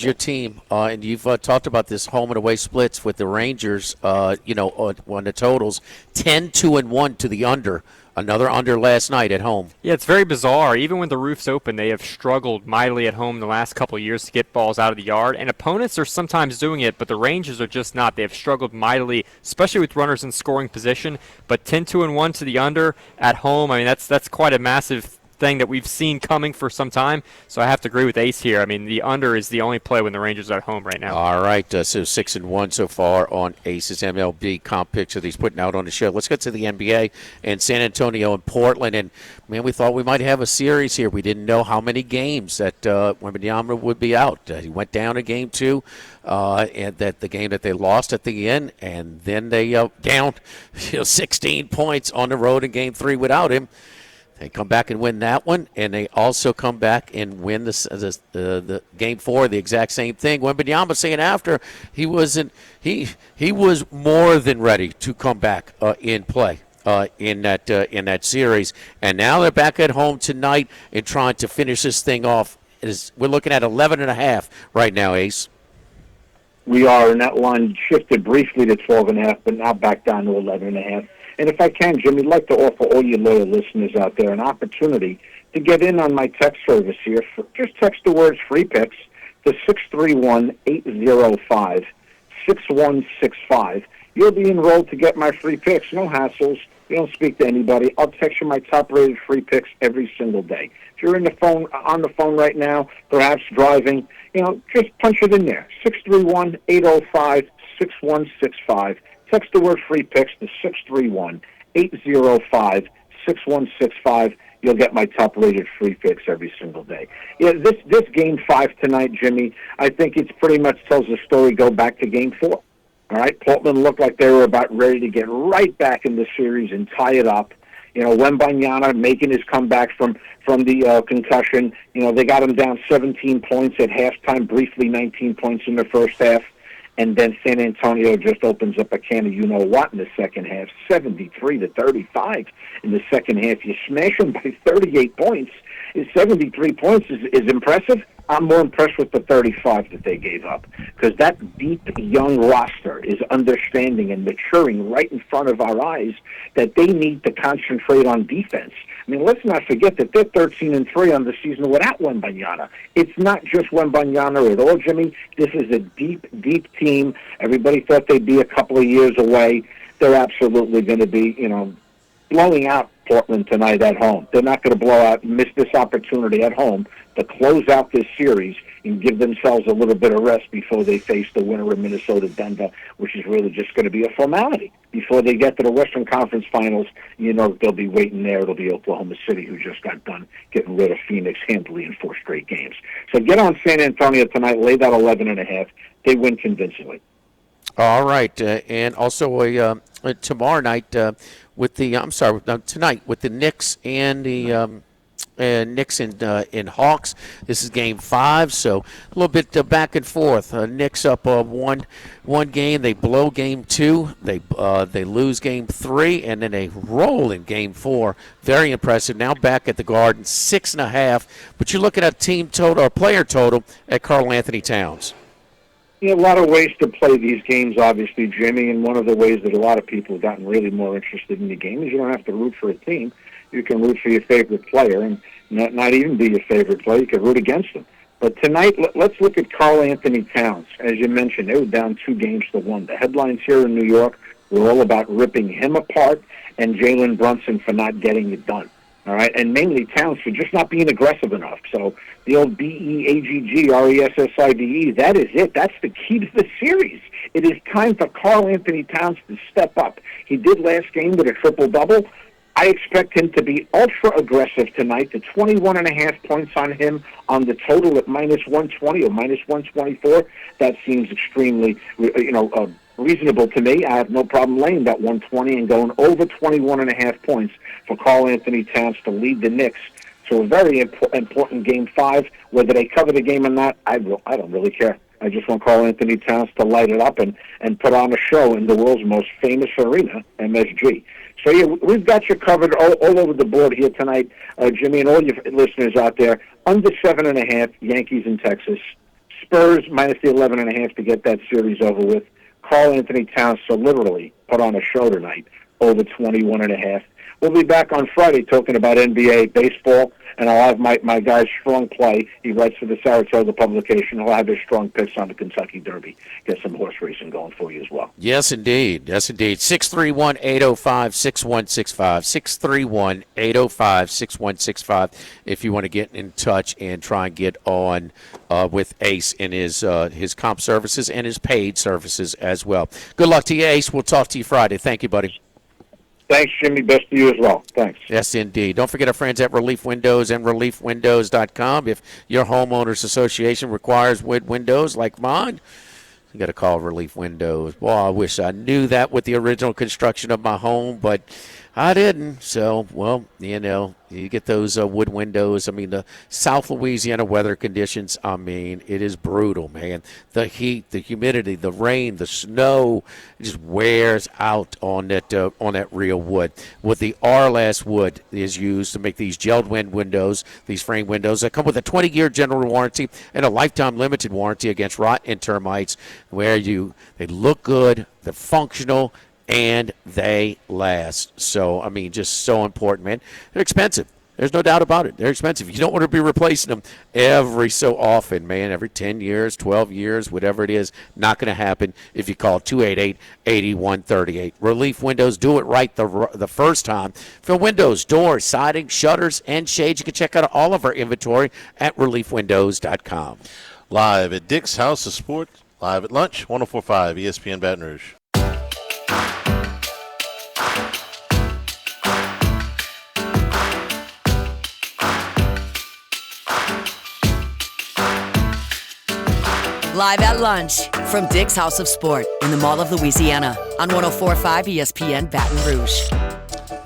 your team, and you've talked about this home and away splits with the Rangers. On the totals, 10-2-1 to the under. Another under last night at home. Yeah, it's very bizarre. Even when the roof's open, they have struggled mightily at home the last couple of years to get balls out of the yard. And opponents are sometimes doing it, but the Rangers are just not. They have struggled mightily, especially with runners in scoring position. But 10-2-1 to the under at home, I mean, that's quite a massive thing that we've seen coming for some time. So I have to agree with Ace here. I mean, the under is the only play when the Rangers are at home right now. All right, so 6-1 so far on Ace's MLB comp picks that he's putting out on the show. Let's get to the NBA and San Antonio and Portland. And, man, we thought we might have a series here. We didn't know how many games that Wembanyama would be out. He went down in Game 2, and that the game that they lost at the end, and then they down 16 points on the road in Game 3 without him. They come back and win that one, and they also come back and win the Game 4, the exact same thing. Wembanyama saying after he was more than ready to come back in play in that series, and now they're back at home tonight and trying to finish this thing off. We're looking at 11.5 right now, Ace. We are, and that line shifted briefly to 12.5, but now back down to 11.5. And if I can, Jim, I'd like to offer all you loyal listeners out there an opportunity to get in on my text service here. Just text the words free picks to 631-805-6165. You'll be enrolled to get my free picks. No hassles. You don't speak to anybody. I'll text you my top-rated free picks every single day. If you're on the phone right now, perhaps driving, just punch it in there. 631-805-6165. Text the word free picks to 631-805-6165. You'll get my top-rated free picks every single day. Yeah, this Game 5 tonight, Jimmy, I think it pretty much tells the story go back to Game 4. All right, Portland looked like they were about ready to get right back in the series and tie it up. Wembanyama making his comeback from the concussion. They got him down 17 points at halftime, briefly 19 points in the first half. And then San Antonio just opens up a can of you-know-what in the second half, 73-35 in the second half. You smash them by 38 points. 73 points is impressive. I'm more impressed with the 35 that they gave up because that deep, young roster is understanding and maturing right in front of our eyes that they need to concentrate on defense. I mean, let's not forget that they're 13-3 on the season without Wembanyama. It's not just Wembanyama at all, Jimmy. This is a deep, deep team. Everybody thought they'd be a couple of years away. They're absolutely going to be, blowing out Portland tonight at home. They're not going to miss this opportunity at home to close out this series and give themselves a little bit of rest before they face the winner of Minnesota-Denver, which is really just going to be a formality. Before they get to the Western Conference Finals, they'll be waiting there. It'll be Oklahoma City, who just got done getting rid of Phoenix handily in 4 straight games. So get on San Antonio tonight, lay that 11.5. They win convincingly. All right, and also tomorrow night tonight with the Knicks and the Knicks in Hawks. This is Game 5, so a little bit back and forth. Knicks up one game. They blow Game 2. They lose Game 3, and then they roll in Game 4. Very impressive. Now back at the Garden, 6.5. But you're looking at team total or player total at Karl Anthony Towns. A lot of ways to play these games, obviously, Jimmy, and one of the ways that a lot of people have gotten really more interested in the game is you don't have to root for a team. You can root for your favorite player, and not even be your favorite player. You can root against them. But tonight, let's look at Karl Anthony Towns. As you mentioned, they were down 2-1. The headlines here in New York were all about ripping him apart and Jalen Brunson for not getting it done. All right, and mainly Towns for just not being aggressive enough. So the old BEAGGRESSIDE, that is it. That's the key to the series. It is time for Karl Anthony Towns to step up. He did last game with a triple-double. I expect him to be ultra-aggressive tonight. The 21.5 points on him on the total at -120 or -124, that seems extremely, reasonable to me. I have no problem laying that 120 and going over 21.5 points for Karl Anthony Towns to lead the Knicks to a very important Game 5. Whether they cover the game or not, I don't really care. I just want Karl Anthony Towns to light it up and put on a show in the world's most famous arena, MSG. So, yeah, we've got you covered all over the board here tonight, Jimmy, and all your listeners out there. Under 7.5, Yankees in Texas. Spurs minus the 11.5 to get that series over with. Karl Anthony Towns to literally put on a show tonight, over 21.5. We'll be back on Friday talking about NBA baseball, and I'll have my guy's strong play. He writes for the Saratoga publication. I'll have his strong picks on the Kentucky Derby. Get some horse racing going for you as well. Yes, indeed. Yes, indeed. 631-805-6165. 631-805-6165 if you want to get in touch and try and get on with Ace in his comp services and his paid services as well. Good luck to you, Ace. We'll talk to you Friday. Thank you, buddy. Thanks, Jimmy. Best to you as well. Thanks. Yes, indeed. Don't forget our friends at Relief Windows and ReliefWindows.com. If your homeowners association requires wood windows like mine, you got to call Relief Windows. Boy, I wish I knew that with the original construction of my home, but I didn't. So, well, you get those wood windows. I mean, the South Louisiana weather conditions, it is brutal, man. The heat, the humidity, the rain, the snow, it just wears out on that real wood. With the RLS wood is used to make these gelled windows, these frame windows that come with a 20-year general warranty and a lifetime limited warranty against rot and termites, where they look good, they're functional, and they last. So, just so important, man. They're expensive. There's no doubt about it. They're expensive. You don't want to be replacing them every so often, man. Every 10 years, 12 years, whatever it is. Not going to happen if you call 288-8138. Relief Windows, do it right the first time. For windows, doors, siding, shutters, and shades, you can check out all of our inventory at ReliefWindows.com. Live at Dick's House of Sport, live at lunch, 104.5 ESPN Baton Rouge. Live at lunch from Dick's House of Sport in the Mall of Louisiana on 104.5 ESPN Baton Rouge.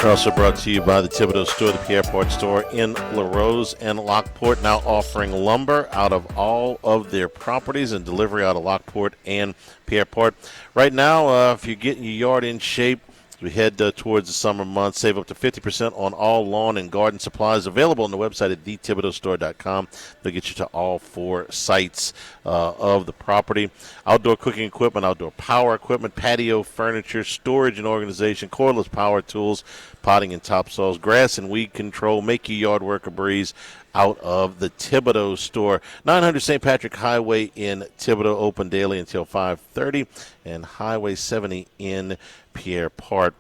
We're also brought to you by the Thibodeau Store, the Pierre Port Store in La Rose and Lockport, now offering lumber out of all of their properties and delivery out of Lockport and Pierre Port. Right now, if you're getting your yard in shape, we head towards the summer months. Save up to 50% on all lawn and garden supplies available on the website at thethibodeaustore.com. They'll get you to all 4 sites of the property. Outdoor cooking equipment, outdoor power equipment, patio furniture, storage and organization, cordless power tools, potting and topsoils, grass and weed control. Make your yard work a breeze out of the Thibodeau Store. 900 St. Patrick Highway in Thibodeau, open daily until 5:30, and Highway 70 in Pierre Port.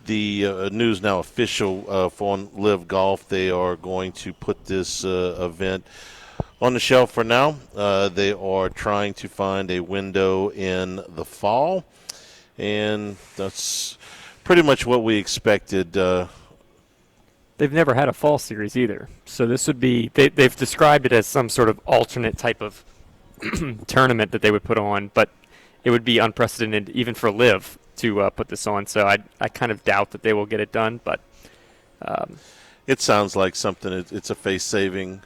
The news now official for Live Golf. They are going to put this event on the shelf for now. They are trying to find a window in the fall, and that's pretty much what we expected. They've never had a fall series either. So this would be, they've described it as some sort of alternate type of tournament that they would put on, but it would be unprecedented even for Liv to put this on. So I kind of doubt that they will get it done, but It sounds like something. It's a face-saving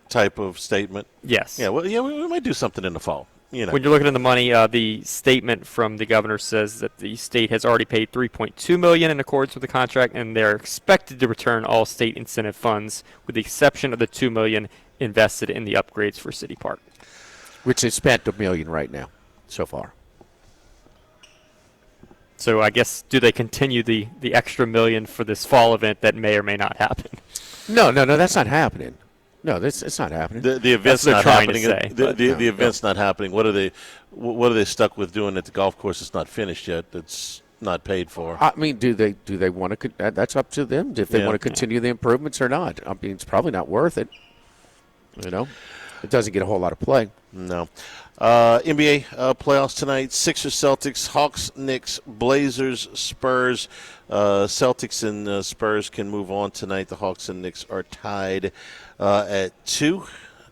type of statement. Yes. Yeah. Well, yeah, we might do something in the fall. When you're looking at the money, the statement from the governor says that the state has already paid $3.2 million in accordance with the contract, and they're expected to return all state incentive funds, with the exception of the $2 million invested in the upgrades for City Park, which they spent $1 million right now so far. So I guess, do they continue the extra $1 million for this fall event that may or may not happen? No, that's not happening. No, it's not happening. The event's not happening. The event's not happening. What are they stuck with doing at the golf course? It's not finished yet. That's not paid for. I mean, do they want to? That's up to them if they want to continue the improvements or not. I mean, it's probably not worth it. It doesn't get a whole lot of play. No. NBA playoffs tonight. Sixers, Celtics, Hawks, Knicks, Blazers, Spurs. Celtics and Spurs can move on tonight. The Hawks and Knicks are tied at 2.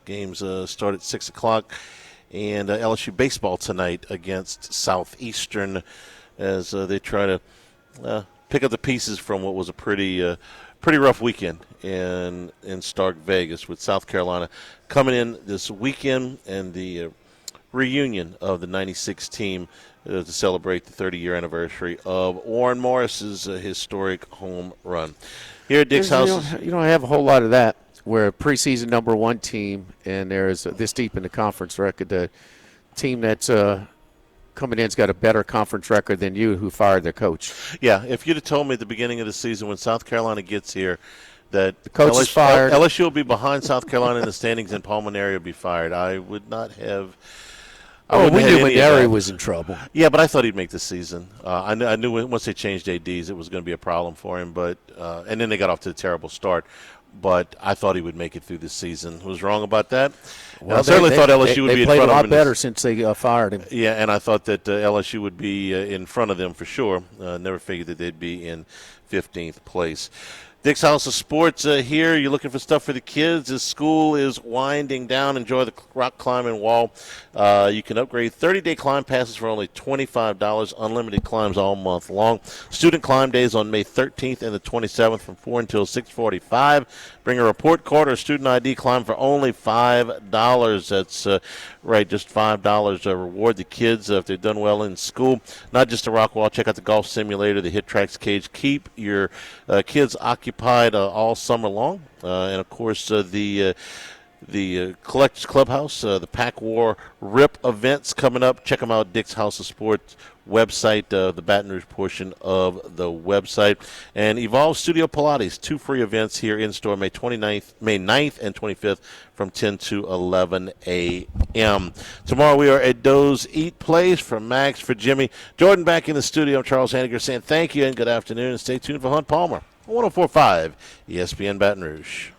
Games start at 6 o'clock. And LSU baseball tonight against Southeastern as they try to pick up the pieces from what was a pretty rough weekend in Stark Vegas, with South Carolina coming in this weekend and the reunion of the 96 team to celebrate the 30-year anniversary of Warren Morris's historic home run. Here at Dick's House, you don't have a whole lot of that, where a preseason number 1 team, and there's this deep in the conference record, the team that's coming in's got a better conference record than you, who fired their coach. Yeah, if you'd have told me at the beginning of the season when South Carolina gets here that the coach is fired, LSU will be behind South Carolina in the standings and Paul Maneri will be fired, I would not have. We knew Maneri was in trouble. Yeah, but I thought he'd make the season. I knew once they changed ADs, it was going to be a problem for him. But and then they got off to a terrible start. But I thought he would make it through the season. Was wrong about that. Well, I certainly thought LSU would be in front of him. They played a lot better since they fired him. Yeah, and I thought that LSU would be in front of them for sure. Never figured that they'd be in 15th place. Dick's House of Sports here. You're looking for stuff for the kids as school is winding down. Enjoy the rock climbing wall. You can upgrade 30-day climb passes for only $25. Unlimited climbs all month long. Student climb days on May 13th and the 27th from 4 until 6:45. Bring a report card or student ID. Climb for only $5. That's right, just $5. Reward the kids if they've done well in school. Not just the rock wall. Check out the golf simulator, the Hit Tracks cage. Keep your kids occupied all summer long. And, of course, the Collectors Clubhouse, the Pack War Rip events coming up. Check them out, Dick's House of Sports website, the Baton Rouge portion of the website. And Evolve Studio Pilates, 2 free events here in store May 9th and 25th from 10 to 11 a.m. Tomorrow we are at Doe's Eat Place. For Max, for Jimmy, Jordan back in the studio. I'm Charles Hanniger saying thank you and good afternoon. And stay tuned for Hunt Palmer on 104.5 ESPN Baton Rouge.